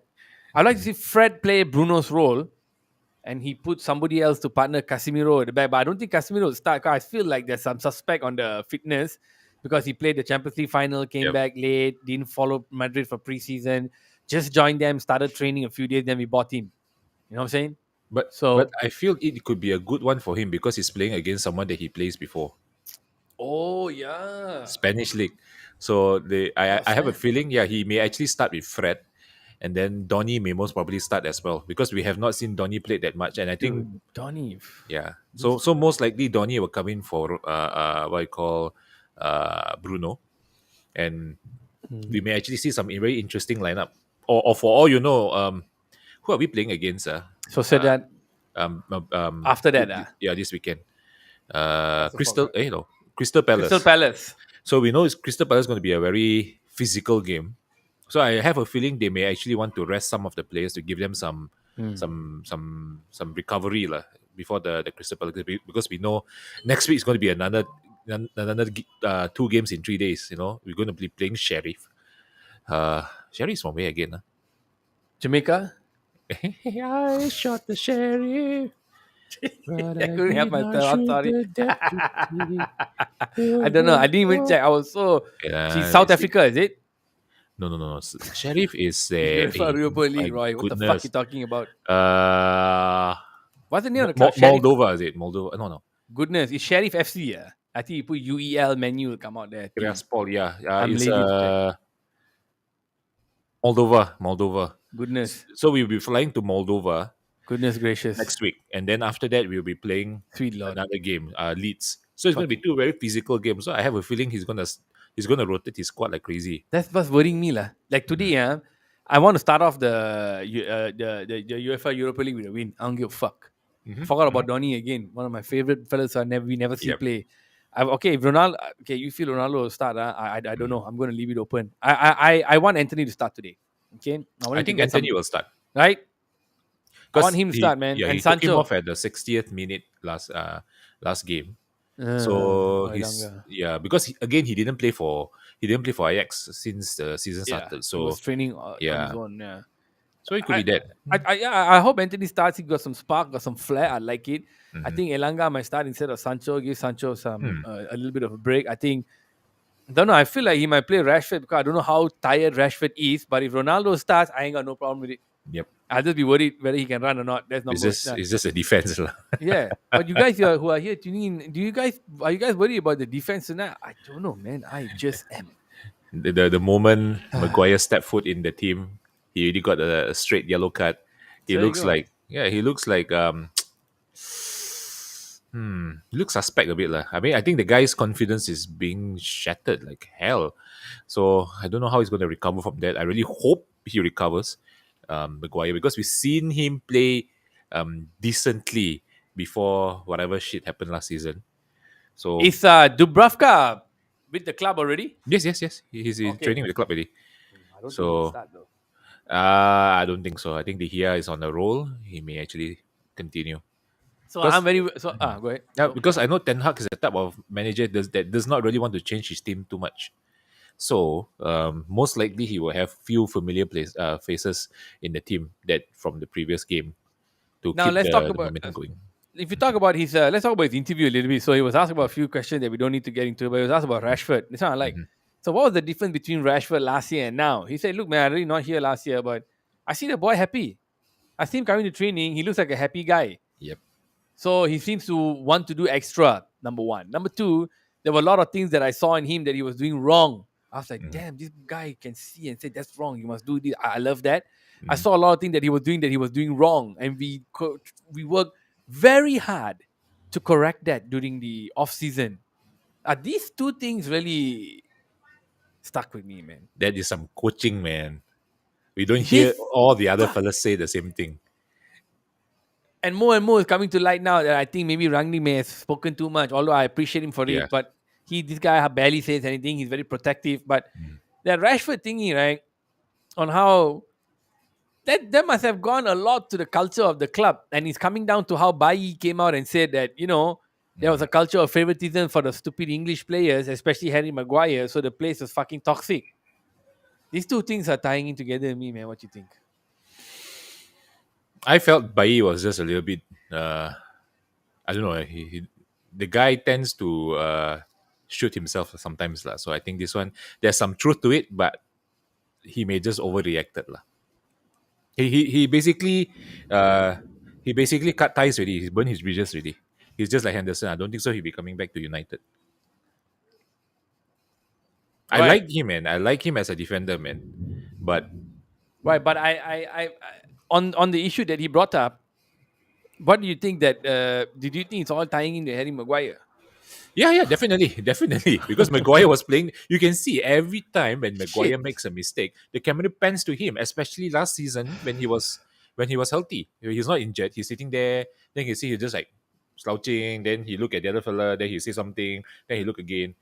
I'd like to see Fred play Bruno's role and he put somebody else to partner Casemiro at the back. But I don't think Casemiro will start because I feel like there's some suspect on the fitness. because he played the Champions League final, came Yep. back late, didn't follow Madrid for preseason, just joined them, started training a few days, then we bought him. You know what I'm saying? But So, I feel it could be a good one for him because he's playing against someone that he plays before. oh yeah, Spanish league. So I have a snap, feeling, yeah, he may actually start with Fred, and then Donny may most probably start as well because we have not seen Donny play that much, and I think dude, Donny. yeah, This so most likely Donny will come in for what you call Bruno, and we may actually see some very interesting lineup. Or for all you know, who are we playing against? Uh, Sociedad. After that, yeah, this weekend. also Crystal, forgot. no, Crystal Crystal Palace. Palace. So we know Crystal Palace is going to be a very physical game. So I have a feeling they may actually want to rest some of the players to give them Hmm. some recovery lah, before the Crystal Palace, because we know next week is going to be another 2 games in 3 days. You know, we're going to be playing Sheriff. Sheriff's from where again? Jamaica. I shot the sheriff, but I I couldn't help did not myself. I'm shoot sorry. the deputy. I don't know. I didn't even check. I was so. She's You South see, Africa, is it? no. Sheriff is UEFA a Europa my League, Roy. What the fuck you goodness. talking about? Uh, What's the name of the club? Sheriff. Moldova is it? Moldova? No. Goodness, it's Sheriff FC. Yeah. I think you put UEL menu will come out there. I think. Tiraspol, yeah. I'm It's lazy to check. Moldova. Goodness, So we'll be flying to Moldova goodness gracious, next week, and then after that we'll be playing sweet lord. another game, Leeds. So it's going to be Okay, two very physical games. So I have a feeling he's gonna rotate his squad like crazy. that's what's worrying me, lah. Like today, Mhm. I want to start off the UEFA Europa League with a win. I don't give a fuck. I Mhm, forgot mhm. about Donny again. One of my favorite fellas. We never see Yep. play. Okay, if Ronaldo. Okay, you feel Ronaldo will start. I don't Mhm. know. I'm going to leave it open. I want Anthony to start today. Okay, I want I him to think get some Anthony will start right. I want because him to he start, man. yeah And he took him Sancho. off at the 60th minute last game. So he's Elanga. yeah because he didn't play for Ajax since the season Yeah, started. he was So training on his yeah, own. Yeah. so it could I, be that. yeah, I hope Anthony starts. He got some spark, got some flair. I like it. I Mhm. think Elanga might start instead of Sancho. Give Sancho some Hmm. a little bit of a break. I think. Don't know. I feel like he might play Rashford because I don't know how tired Rashford is. But if Ronaldo starts, I ain't got no problem with it. Yep. I'll just be worried whether he can run or not. That's It's number just one. it's just a defense lah. Yeah. But you guys who are here tuning in, are you guys worried about the defense tonight? I don't know, man. I just am. The moment Maguire stepped foot in the team, he already got a straight yellow card. He There you looks go. like he looks like he looks suspect a bit lah. I mean, I think the guy's confidence is being shattered like hell. So I don't know how he's going to recover from that. I really hope he recovers, Maguire, because we've seen him play decently before whatever shit happened last season. So Is Dubravka with the club already? yes. He's Okay. training with the club already. I don't think he'll So start though. I don't think so. I think the Hia is on a roll. He may actually continue. So I'm Because very so go ahead. yeah, Go. because I know Ten Hag is the type of manager that does not really want to change his team too much. So most likely he will have few familiar faces in the team that from the previous game to Now keep let's talk the about momentum going. if you talk about his let's talk about his interview a little bit. So he was asked about a few questions that we don't need to get into, but he was asked about Rashford. This one I like. Mhm. So what was the difference between Rashford last year and now? He said, "Look, man, I really not here last year, but I see the boy happy. I see him coming to training. He looks like a happy guy. Yep. So he seems to want to do extra. Number one. Number two, there were a lot of things that I saw in him that he was doing wrong. I was like, Mhm. damn, this guy can see and say that's wrong. You must do this. I love that. I Mhm. saw a lot of things that he was doing wrong, and we worked very hard to correct that during the off season. Are these two things really stuck with me, man? That is some coaching, man. We don't hear This all the other fuck. fellas say the same thing. And more is coming to light now that I think maybe Rangnick may have spoken too much. Although I appreciate him for Yeah. it, but this guy barely says anything. He's very protective. But Mhm. that Rashford thingy, right, on how that must have gone a lot to the culture of the club, and it's coming down to how Bailly came out and said that there was Mhm. a culture of favoritism for the stupid English players, especially Harry Maguire. So the place was fucking toxic. These two things are tying in together in me, man. What you think? I felt Bailly was just a little bit. I don't know. The guy tends to shoot himself sometimes lah. So I think this one there's some truth to it, but he may just overreacted lah. He basically he basically cut ties already. He's burned his bridges already. He's just like Henderson. I don't think so. He'll be coming back to United. I Right. like him, man. I like him as a defender, man. But Right. But on the issue that he brought up, what do you think that did you think it's all tying into Harry Maguire? yeah, definitely, definitely. Because Maguire was playing, you can see every time when Maguire Shit. makes a mistake, the camera pans to him. Especially last season when he was healthy, he's not injured. He's sitting there. Then you see he's just like slouching. Then he look at the other fella. Then he say something. Then he look again.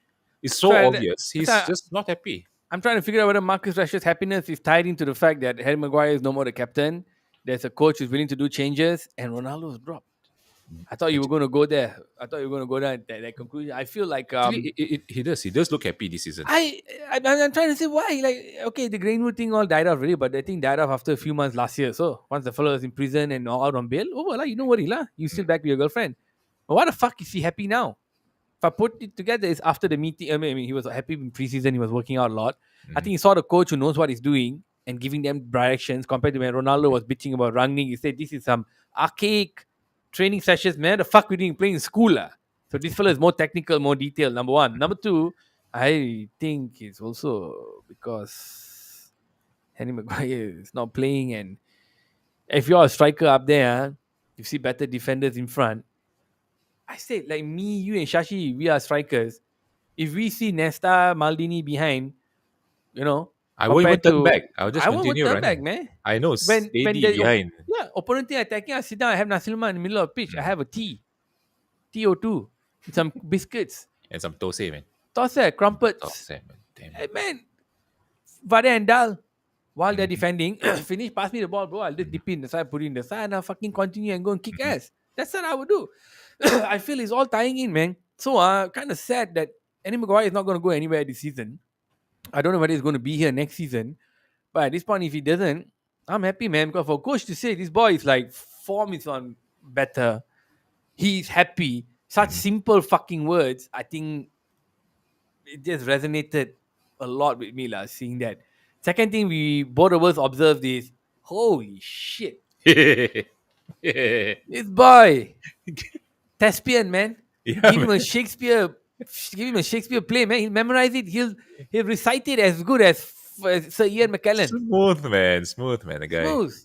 It's So so obvious. He's so just not happy. I'm trying to figure out whether Marcus Rashford's happiness is tied into the fact that Harry Maguire is no more the captain. There's a coach who's willing to do changes, and Ronaldo's dropped. I thought you were going to go there. I thought you were going to go down that conclusion. I feel like Actually, he does look happy this season. I'm trying to say why. Like, okay, the Greenwood thing all died off already, but the thing died off after a few months last year. So once the fellow was in prison and out on bail, oh well, you don't worry lah. You still back with your girlfriend. But why the fuck is he happy now? If I put it together, it's after the meeting. I mean, he was happy in preseason. He was working out a lot. I think he saw the coach who knows what he's doing and giving them directions compared to when Ronaldo was bitching about running. He said, "This is some archaic training sessions, man. The fuck we doing playing in school, lah." So this fellow is more technical, more detailed. Number one. Number two, I think it's also because Henry Maguire is not playing, and if you're a striker up there, you see better defenders in front. I said, like me, you, and Shashi, we are strikers. If we see Nesta, Maldini behind, you know, I won't even compared turn to, back. I'll just I won't continue turn back, running. man. I know When steady the behind opponent team attacking, I sit down. I have Nasilman in the middle of the pitch. I have a TO2, with some biscuits, and some toast, man. tosser, crumpets. Toast, man. Damn. Hey, man, Vade and Dal. While they're defending, finish, pass me the ball, bro. I'll just dip in the side, put it in the side, and I'll fucking continue and go and kick ass. That's what I would do. I feel it's all tying in, man. So kind of sad that Andy Maguire is not going to go anywhere this season. I don't know whether he's going to be here next season. But at this point, if he doesn't, I'm happy, man. Because for coach to say this boy is like form is on better, he's happy. Such simple fucking words. I think it just resonated a lot with me, lah. Seeing that. Second thing we both of us observed is, holy shit, yeah, this boy, thespian, man. man. Give him a Shakespeare play, man. He'll memorize it. He'll recite it as good as Sir Ian McKellen. Smooth, man. Smooth, man. The guy. Smooth,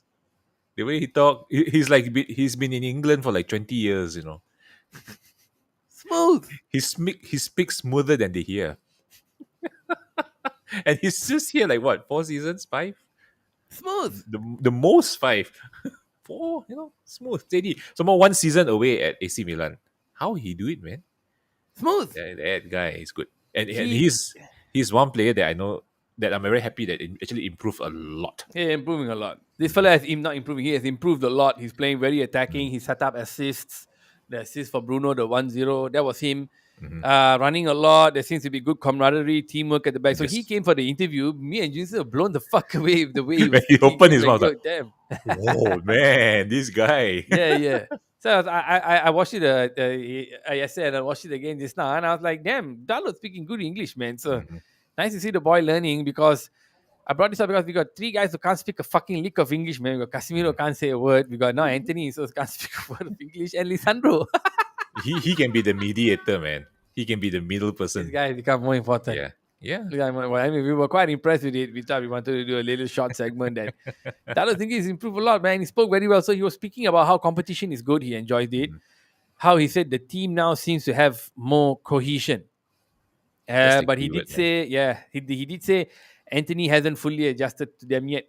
The way he talk, he's like he's been in England for like 20 years. smooth, He speaks smoother than they hear, and he's just here like what 4 seasons, 5, smooth, the most 5, 4. Smooth, steady. Some more 1 season away at AC Milan. How he do it, man? smooth. That guy is good, and He, he's one player that I know that I'm very happy that it actually improved a lot. yeah, improving a lot. This fella has not improving. He has improved a lot. He's playing very attacking. He set up assists. The assist for Bruno, the 1-0, that was him. Running a lot. There seems to be good camaraderie, teamwork at the back. So he Yes. came for the interview. Me and Jinsu were blown the fuck away with the way he When was he speaking. opened his Like, mouth, yo, damn. oh man, this guy. Yeah. So I watched it yesterday and I watched it again just now, and I was like, damn, Dalo's speaking good English, man. So nice to see the boy learning, because I brought this up because we got 3 guys who can't speak a fucking lick of English, man. We got Casemiro can't say a word. We got now Anthony, so can't speak a word of English, and Lisandro. He can be the mediator, man. He can be the middle This person. guy has become more important. Yeah. I mean, we were quite impressed with it. We thought we wanted to do a little short segment that Dalo think he's improved a lot, man. He spoke very well. So he was speaking about how competition is good. He enjoyed it. How he said the team now seems to have more cohesion. That's the But he key did word, man. say, he did say Anthony hasn't fully adjusted to them yet.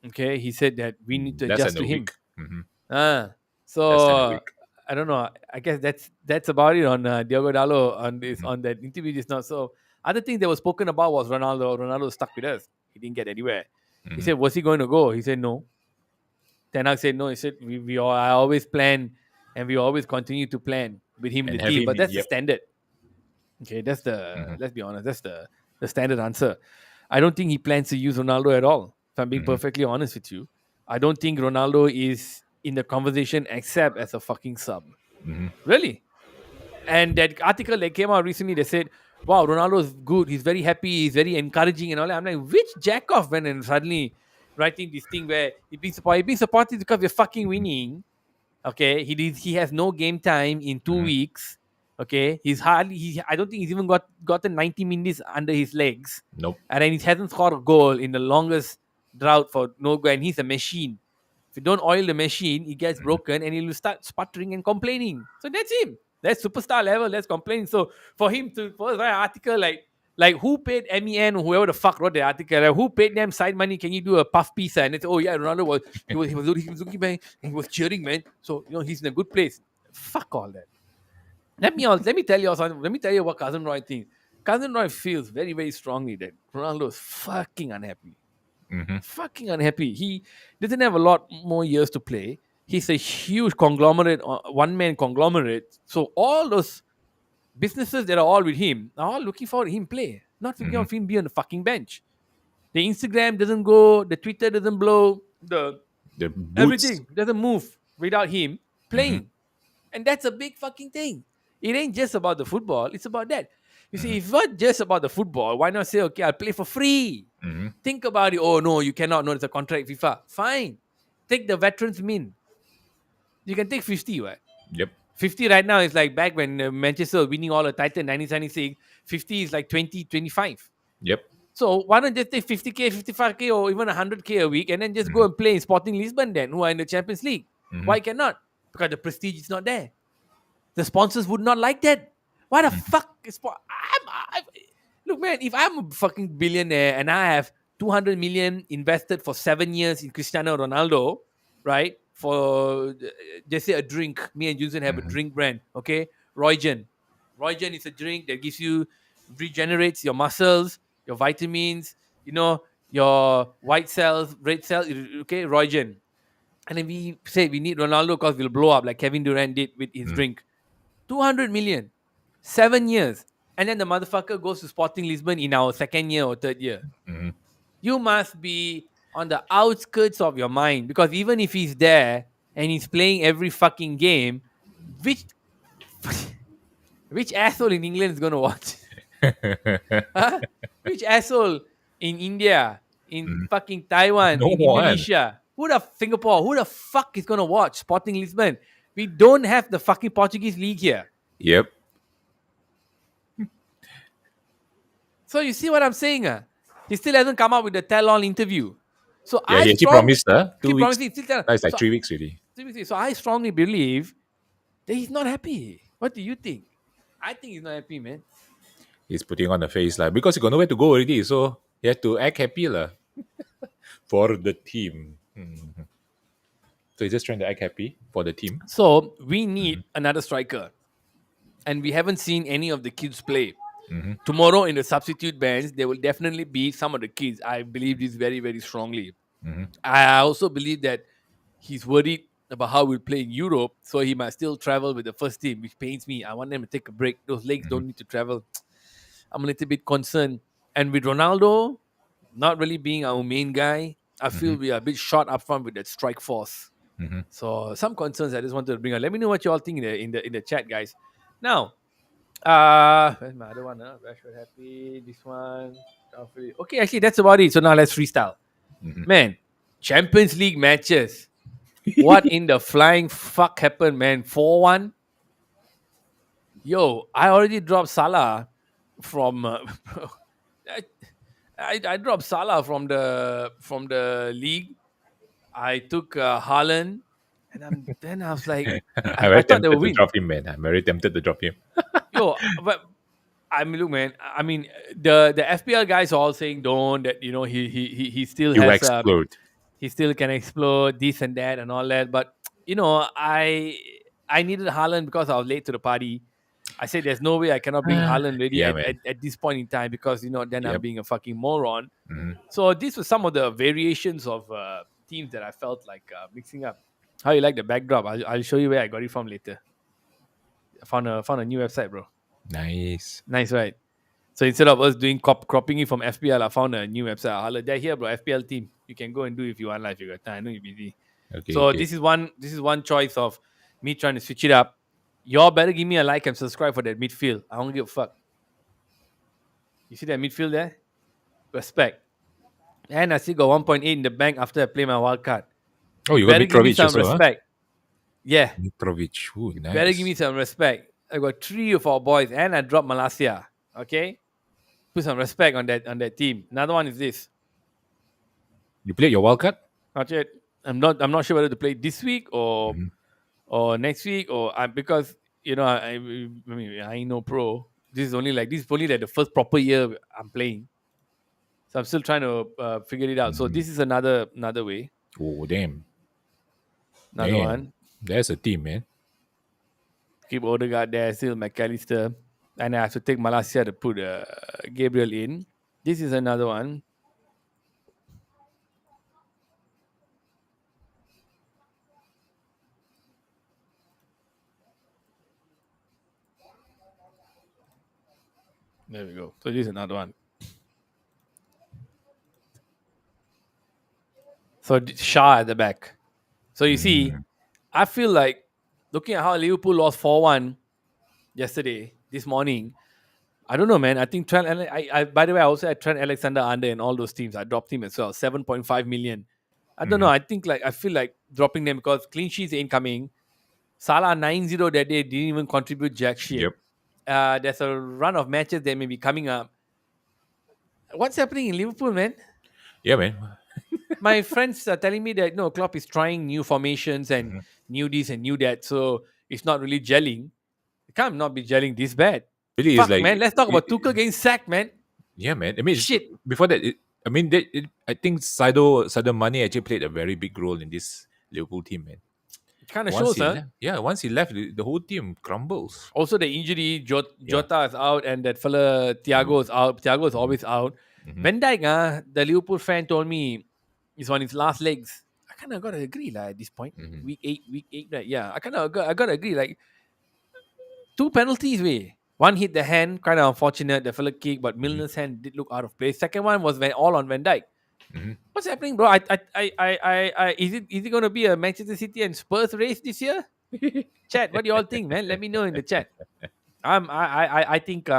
Okay, he said that we need to That's adjust in to a him. week. Mhm. So That's in a week. I don't know. I guess that's about it on Diogo Dalo on that interview just now. So other thing that was spoken about was Ronaldo. Ronaldo stuck with us. He didn't get anywhere. He said, "Was he going to go?" He said, "No." Ten Hag said, "No." He said, I always plan, and we always continue to plan with him in And the have team. him, But that's the yep. standard. Okay, that's the let's be honest. That's the standard answer. I don't think he plans to use Ronaldo at all. If I'm being perfectly honest with you, I don't think Ronaldo is in the conversation except as a fucking sub. Really? And that article that came out recently, they said wow, Ronaldo's good. He's very happy. He's very encouraging and all that. I'm like, which jack off went and suddenly writing this thing where he's being supported? He's being supported because we're fucking Mhm. winning. Okay, he has no game time in two Mhm. weeks. Okay, he's hardly I don't think he's even gotten 90 minutes under his legs, Nope. and then he hasn't scored a goal in the longest drought for no goal. And he's a machine. If you don't oil the machine, it gets Mhm. broken and he'll start sputtering and complaining. So that's him. That's superstar level. That's complaining. So for him to write an article like who paid MEN or whoever the fuck wrote the article, like, who paid them side money? Can you do a puff piece? And it's oh yeah, Ronaldo was he was looking back and he was cheering, man. So he's in a good place. Fuck all that. Let me tell you what Cousin Roy thinks. Cousin Roy feels very, very strongly that Ronaldo is fucking unhappy. Mhm. Fucking unhappy. He doesn't have a lot more years to play. He's a huge conglomerate, one man conglomerate. So all those businesses that are all with him are all looking forward to him play, not thinking Mhm. of him be on the fucking bench. The Instagram doesn't go, the Twitter doesn't blow, the The boots. everything doesn't move without him Mhm. playing. And that's a big fucking thing. It ain't just about the football, it's about that. You see, Mhm. if it's not just about the football, why not say, okay, I'll play for free? Mhm. Think about it. Oh, no, you cannot. No, it's a contract, FIFA. Fine. Take the veterans min. You can take 50, right? Yep. 50 right now is like back when Manchester was winning all the title in 1976. 50 is like 20, 25. Yep. So why not just take 50K, 55K, or even 100K a week and then just go Mhm. and play in Sporting Lisbon then, who are in the Champions League? Mhm. Why cannot? Because the prestige is not there. The sponsors would not like that. Why the Mhm. fuck is look, man, if I'm a fucking billionaire and I have 200 million invested for 7 years in Cristiano Ronaldo, right? For just say a drink, me and Junsen have a Mhm. drink brand, okay? Roygen. Roygen is a drink that gives you regenerates your muscles, your vitamins, your white cells, red cells, okay? Roygen. And then we say we need Ronaldo because we'll blow up like Kevin Durant did with his Mhm. drink. 200 million, 7 years. And then the motherfucker goes to Sporting Lisbon in our second year or third year. Mhm. You must be on the outskirts of your mind because even if he's there and he's playing every fucking game, which which asshole in England is going to watch? Huh? Which asshole in India, in Mhm. fucking Taiwan, No in one. Indonesia, Singapore, who the fuck is going to watch Sporting Lisbon? We don't have the fucking Portuguese league here. Yep. So you see what I'm saying? He still hasn't come up with the tell-all interview. So Yeah, I he actually strong promised 2 keep weeks. promising still tell. That's like So 3 weeks already. so I strongly believe that he's not happy. What do you think? I think he's not happy, man. He's putting on the face like because he got nowhere to go already, so he had to act happy lah for the team. Mhm. So he's just trying to act happy for the team. So we need another striker, and we haven't seen any of the kids play. Mm-hmm. Tomorrow in the substitute bench, there will definitely be some of the kids. I believe this very, very strongly. Mm-hmm. I also believe that he's worried about how we'll play in Europe, so he might still travel with the first team, which pains me. I want them to take a break. Those legs Mm-hmm. don't need to travel. I'm a little bit concerned. And with Ronaldo not really being our main guy, I Mm-hmm. feel we are a bit short up front with that strike force. Mm-hmm. So some concerns I just wanted to bring up. Let me know what you all think in the chat, guys. Now, where's my other one? Rashford happy. This one. Okay, actually that's about it. So now let's freestyle. Mm-hmm. Man, Champions League matches. What in the flying fuck happened, man? 4-1? Yo, I already dropped Salah from I, I dropped Salah from the league. I took Haaland, and I was like, I'm I very thought they would tempted to win. drop him, man. I'm very tempted to drop him. Yo, but I mean, look, man. I mean, the FPL guys are all saying don't that he still He will has explode. he still can explode this and that and all that. But I needed Haaland because I was late to the party. I said there's no way I cannot bring Haaland ready Yeah, at, man. at, at this point in time because then I'm Yep. being a fucking moron. Mm-hmm. So these were some of the variations of teams that I felt like mixing up. How you like the backdrop? I'll show you where I got it from later. I found a new website, bro. Nice. Nice, right? So instead of us doing cropping it from FPL, I found a new website. They're here, bro. FPL team. You can go and do if you want. If you got time. I know you're busy. Okay, So okay. this is one choice of me trying to switch it up. Y'all better give me a like and subscribe for that midfield. I don't give a fuck. You see that midfield there? Respect. And I still got 1.8 in the bank after I play my wild card. Oh, You you got better give me Mitrovic some also, huh? respect. Yeah, Mitrovic. Ooh, you better give nice. me some respect. I got three of our boys, and I dropped Malaysia. Okay, put some respect on that team. Another one is this. You played your wild card? Not yet. I'm not sure whether to play this week Mm-hmm. or next week or because I mean I ain't no pro. This is only like the first proper year I'm playing, so I'm still trying to figure it out. So Mm-hmm. this is another way, Oh, damn. another Man, one. that's a team, man. Keep Odegaard there, still McAllister, and I have to take Malaysia to put Gabriel in. This is another one. There we go. So this is another one. So Shah at the back. So you see, Mm, I feel like looking at how Liverpool lost 4-1 yesterday, this morning. I don't know, man. I think by the way, I also had Trent Alexander under in all those teams. I dropped him as well, 7.5 million. I don't know. mhm. I feel like dropping them because clean sheets ain't coming. Salah 9-0 that day didn't even contribute jack shit. Yep. There's a run of matches that may be coming up. What's happening in Liverpool, man? Yeah, man. My friends are telling me that no, Klopp is trying new formations and Mhm. new this and new that, so it's not really gelling. It can't not be gelling this bad. Really is Fuck, like, man. Let's talk about Tuchel getting sacked, man. yeah, man. I mean, Shit. before that, I think Sadio Mane actually played a very big role in this Liverpool team, man. It kind of Once shows, he huh? left, yeah, once he left, the whole team crumbles. Also, the injury, Yeah. Jota is out, and that fella Thiago is out. Thiago is always out. Mm-hmm. Van Dijk, the Liverpool fan told me is on his last legs. I kind of gotta agree, like at this point, Hmm. week 8, right? Yeah, I gotta agree. Like two penalties, way. One hit the hand, kind of unfortunate. The fella kick, but Hmm. Milner's hand did look out of place. Second one was all on Van Dijk. Hmm. What's happening, bro? Is it gonna be a Manchester City and Spurs race this year? Chat, what do you all think, man? Let me know in the chat. I think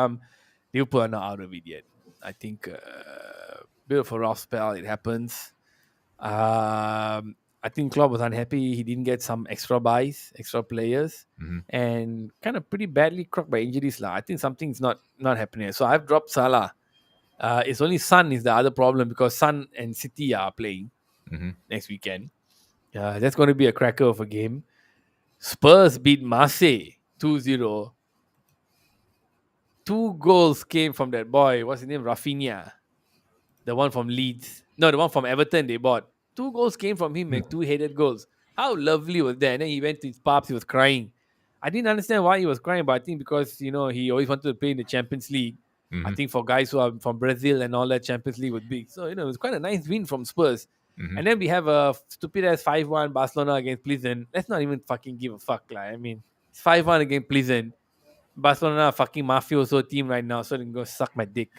Liverpool are not out of it yet. I think bit of a rough spell. It happens. I think Klopp was unhappy. He didn't get some extra buys, extra players, Hmm. and kind of pretty badly crocked by injuries. I think something's not happening. So I've dropped Salah. It's only Sun is the other problem because Sun and City are playing Hmm. next weekend. That's going to be a cracker of a game. Spurs beat Marseille 2-0. Two goals came from that boy. What's his name? Rafinha. The one from Leeds. No, the one from Everton they bought. Two goals came from him, like two-headed goals. How lovely was that? And then he went to his pubs, he was crying. I didn't understand why he was crying, but I think because, he always wanted to play in the Champions League. I Hmm. think for guys who are from Brazil and all that, Champions League was big. So, it was quite a nice win from Spurs. Hmm. And then we have a stupid ass 5-1 Barcelona against Pleasant. Let's not even fucking give a fuck. Like, I mean, it's 5-1 against Pleasant. Barcelona, a fucking mafioso team right now, so they can go suck my dick.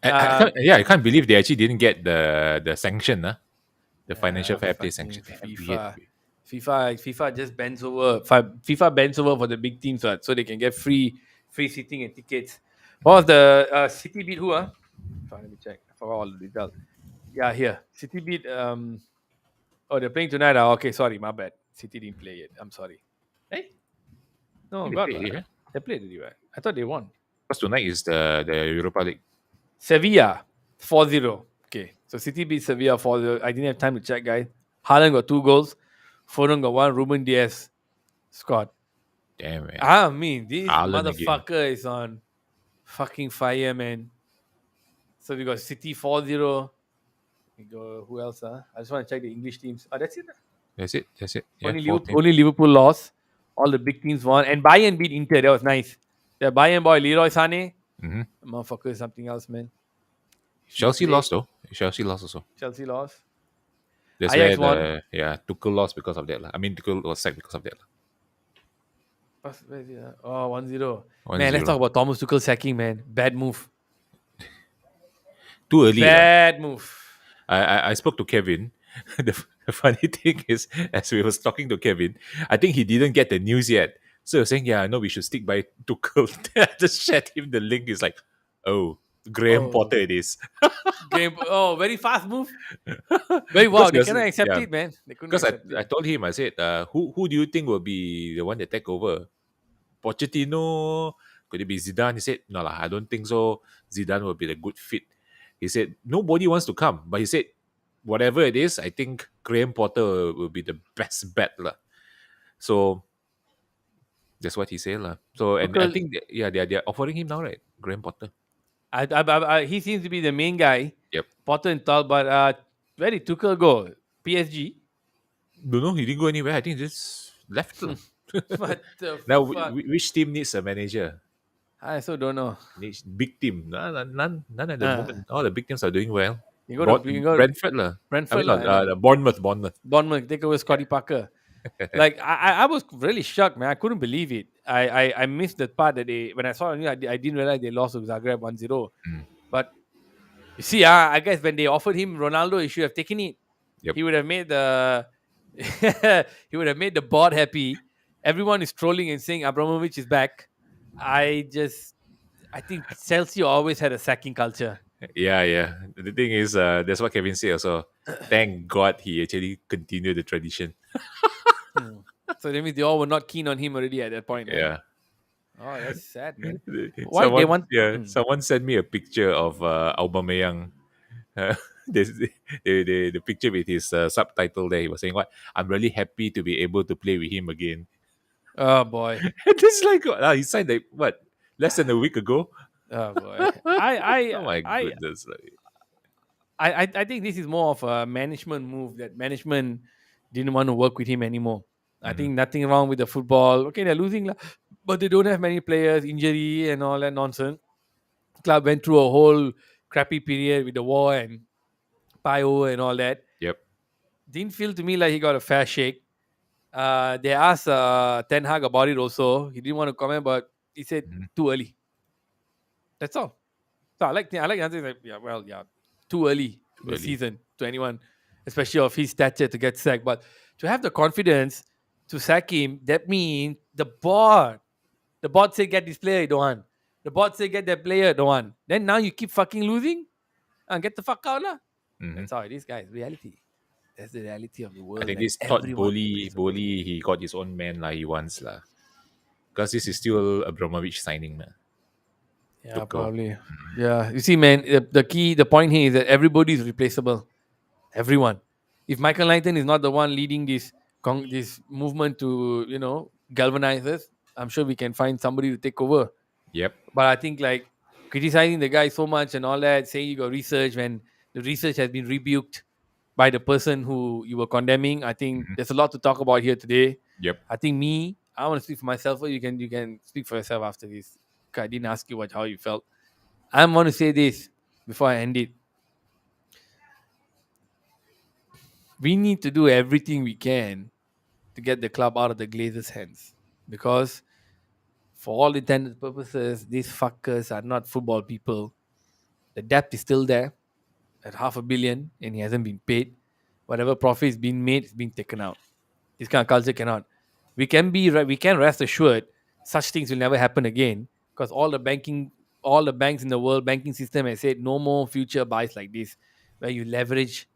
I Um, can't, yeah, I can't believe they actually didn't get the sanction, huh? The financial fair play fucking sanction. Weird. FIFA. FIFA just bends over. FIFA bends over for the big teams, right? So they can get free seating and tickets. What was the City beat who? Let me check. I forgot all the details. Yeah, here City beat. Oh, they're playing tonight. Okay, sorry, my bad. City didn't play yet. I'm sorry. Hey, I no, think they God, played it, yeah? they played already, right? I thought they won. Because tonight is the Europa League. Sevilla 4-0. Okay, so City beat Sevilla 4-0. I didn't have time to check, guys. Haaland got 2 goals. Foden got one. Ruben Diaz scored. Damn, man. I mean, this Haaland again. motherfucker is on fucking fire, man. So we got City 4-0. We go, who else? I just want to check the English teams. That's it. That's it. That's it. Yeah, Only four Liverpool, teams. only Liverpool lost. All the big teams won. And Bayern beat Inter. That was nice. The Bayern boy, Leroy Sané. Hmm. Motherfucker is something else, man. He Chelsea played. lost though. Chelsea lost also. Chelsea lost. That's Ajax where won. Tuchel lost because of that. Lah. I mean, Tuchel was sacked because of that. Where is it, Oh, 1-0. One Man, let's talk zero. about Thomas Tuchel sacking, man. Bad move. Too early. Lah. Bad move. I spoke to Kevin. The funny thing is, as we was talking to Kevin, I think he didn't get the news yet. So he was saying, yeah, I know we should stick by Tuchel. Then I just shared him the link. He's like, oh, Graham Oh, Potter it is. game. Oh, very fast move. Very wow. because They there's, cannot accept yeah, it, man. They couldn't because accept I it. told him, I said, who do you think will be the one that take over? Pochettino? Could it be Zidane? He said, no lah, I don't think so. Zidane will be the good fit. He said nobody wants to come, but he said whatever it is, I think Graham Potter will be the best bet lah. So that's what he said lah. So and I Because think yeah, they're offering him now, right? Graham Potter. he seems to be the main guy, Yep. Potter and tal. But where did Tuchel go? PSG. Don't know. He didn't go anywhere. I think he just left lah. What the Now, fuck? which team needs a manager? I also don't know. Needs big team. None at the Uh, moment. All the big teams are doing well. you go to Brentford lah. I Brentford mean, no, lah, and the Bournemouth. Bournemouth. Bournemouth take over Scotty Parker. Like I was really shocked, man. I couldn't believe it. I missed the part that they when I saw it, I didn't realize they lost to Zagreb 1-0. Mm, But you see, I guess when they offered him Ronaldo, he should have taken it. yep. He would have made the he would have made the board happy. Everyone is trolling and saying Abramovich is back. I think Chelsea always had a sacking culture. Yeah, yeah. The thing is, that's what Kevin said also. Thank God he actually continued the tradition. Hmm. So that means they all were not keen on him already at that point. Eh? Yeah. Oh, that's sad, man. Why they Someone, want? yeah, Hmm. someone sent me a picture of Aubameyang. Uh, there's the picture with his subtitle there. He was saying, "What? I'm really happy to be able to play with him again." Oh boy. And it's like, he signed like what? Less than a week ago. Oh boy. I Oh my I goodness! Like, I think this is more of a management move that management didn't want to work with him anymore. I mhm. think nothing wrong with the football. Okay, they're losing, lah, but they don't have many players, injury and all that nonsense. Club went through a whole crappy period with the war and Pio and all that. Yep. Didn't feel to me like he got a fair shake. They asked Ten Hag about it also. He didn't want to comment, but he said Mhm. too early. That's all. So I like the answer. Like, yeah, well, yeah, too early Too in the early. season to anyone, especially of his stature to get sacked. But to have the confidence to sack him, that means the board say get this player, you don't want. The board say get that player, don't want. Then now you keep fucking losing and get the fuck out lah. Mhm. That's how it is, guys. Reality. That's the reality of the I world, think and this Todd everyone Bowley, plays a role. he got his own man like he wants lah. Because this is still Abramovich signing man. Yeah, Tuchel. probably. Yeah, you see, man, the point here is that everybody is replaceable. Everyone. If Michael Knighton is not the one leading this movement to galvanize us, I'm sure we can find somebody to take over. Yep. But I think like criticizing the guy so much and all that, saying you got research when the research has been rebuked by the person who you were condemning. I think Mhm. there's a lot to talk about here today. Yep. I think I want to speak for myself, or you can speak for yourself after this. 'Cause I didn't ask you how you felt. I want to say this before I end it. We need to do everything we can to get the club out of the Glazers' hands. Because for all intended purposes, these fuckers are not football people. The debt is still there at 500 million and he hasn't been paid. Whatever profit is being made is being taken out. This kind of culture cannot. We can rest assured such things will never happen again because all the banks in the world banking system has said no more future buys like this, where you leverage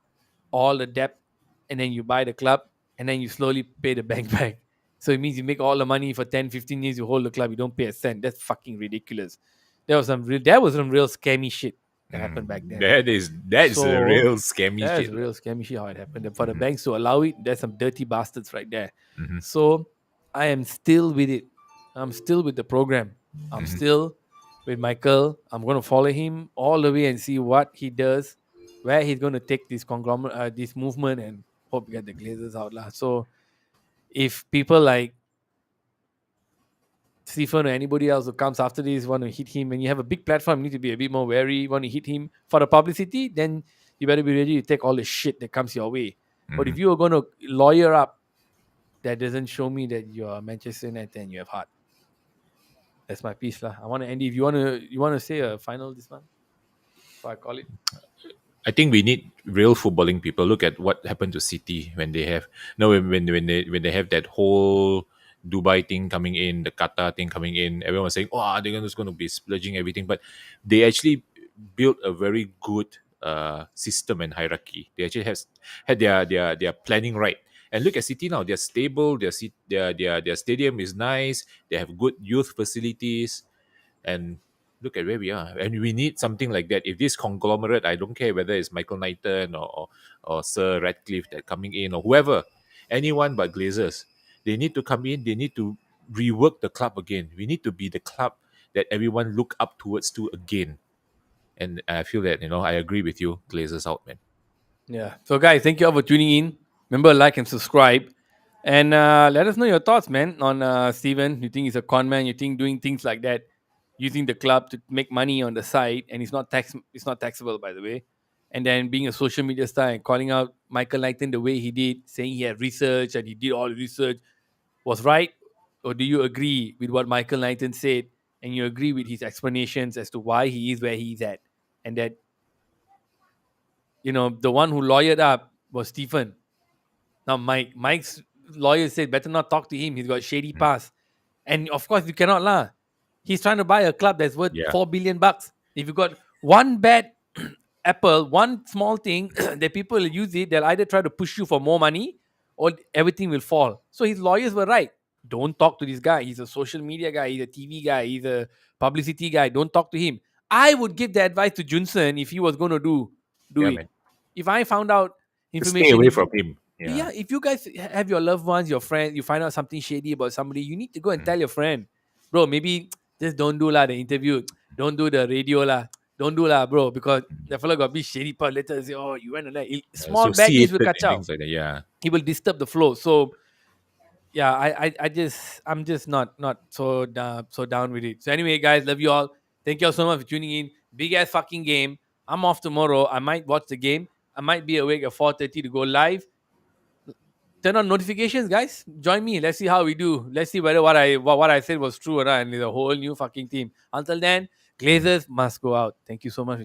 all the debt and then you buy the club and then you slowly pay the bank back. So it means you make all the money for 10, 15 years, you hold the club, you don't pay a cent. That's fucking ridiculous. There was some real scammy shit that happened back then. That is a So real scammy that's shit. real scammy shit how it happened. And for the Mhm. banks to allow it, there's some dirty bastards right there. Mhm. So I am still with it. I'm still with the program. I'm Mhm. still with Michael. I'm going to follow him all the way and see what he does, where he's going to take this conglomerate, this movement, and hope get the Glazers out lah. So if people like Stephen or anybody else who comes after this want to hit him, and you have a big platform, you need to be a bit more wary. Want to hit him for the publicity, then you better be ready to take all the shit that comes your way. But if Mhm. you are going to lawyer up, that doesn't show me that you're Manchester United and you have heart. That's my piece lah. I want to end. If you want to say a final this one, so I call it. I think we need real footballing people. Look at what happened to City when they have no when they have that whole Dubai thing coming in, the Qatar thing coming in. Everyone was saying, "Oh, they're just going to be splurging everything," but they actually built a very good system and hierarchy. They actually has had their planning right. And look at City now; they're stable. Their stadium is nice. They have good youth facilities, and look at where we are. And we need something like that. If this conglomerate, I don't care whether it's Michael Knighton or Sir Radcliffe that coming in or whoever, anyone but Glazers, they need to come in. They need to rework the club again. We need to be the club that everyone look up towards to again. And I feel that I agree with you. Glazers out, man. Yeah. So, guys, thank you all for tuning in. Remember, like and subscribe. And let us know your thoughts, man, on Steven. You think he's a con man? You think doing things like that, using the club to make money on the side, and it's not taxable, by the way. And then being a social media star and calling out Michael Knighton the way he did, saying he had research and he did all the research was right, or do you agree with what Michael Knighton said, and you agree with his explanations as to why he is where he's at, and that the one who lawyered up was Stephen. Now Mike's lawyer said better not talk to him. He's got shady Mm. past. And of course you cannot lah. He's trying to buy a club that's worth Yeah, 4 billion bucks. If you got one bad apple, one small thing that people will use it, they'll either try to push you for more money or everything will fall. So his lawyers were right. Don't talk to this guy. He's a social media guy, he's a TV guy, he's a publicity guy. Don't talk to him. I would give the advice to Junsen if he was gonna do yeah, it. man. If I found out Just stay information, away if from him. Yeah. yeah, if you guys have your loved ones, your friends, you find out something shady about somebody, you need to go and Mm. tell your friend, bro. Maybe just don't do lah the interview, don't do the radio lah, don't do lah, bro, because the fella got be shady part later. Say, oh, you went on that small bad news will Associated catch and out. things like that. Yeah. He will disturb the flow. So yeah, I'm just not so down with it. So anyway, guys, love you all. Thank you all so much for tuning in. Big ass fucking game. I'm off tomorrow. I might watch the game. I might be awake at 4:30 to go live. Turn on notifications, guys. Join me. Let's see how we do. Let's see whether what I said was true or not. And there's a whole new fucking team. Until then, Mm. Glazers must go out. Thank you so much.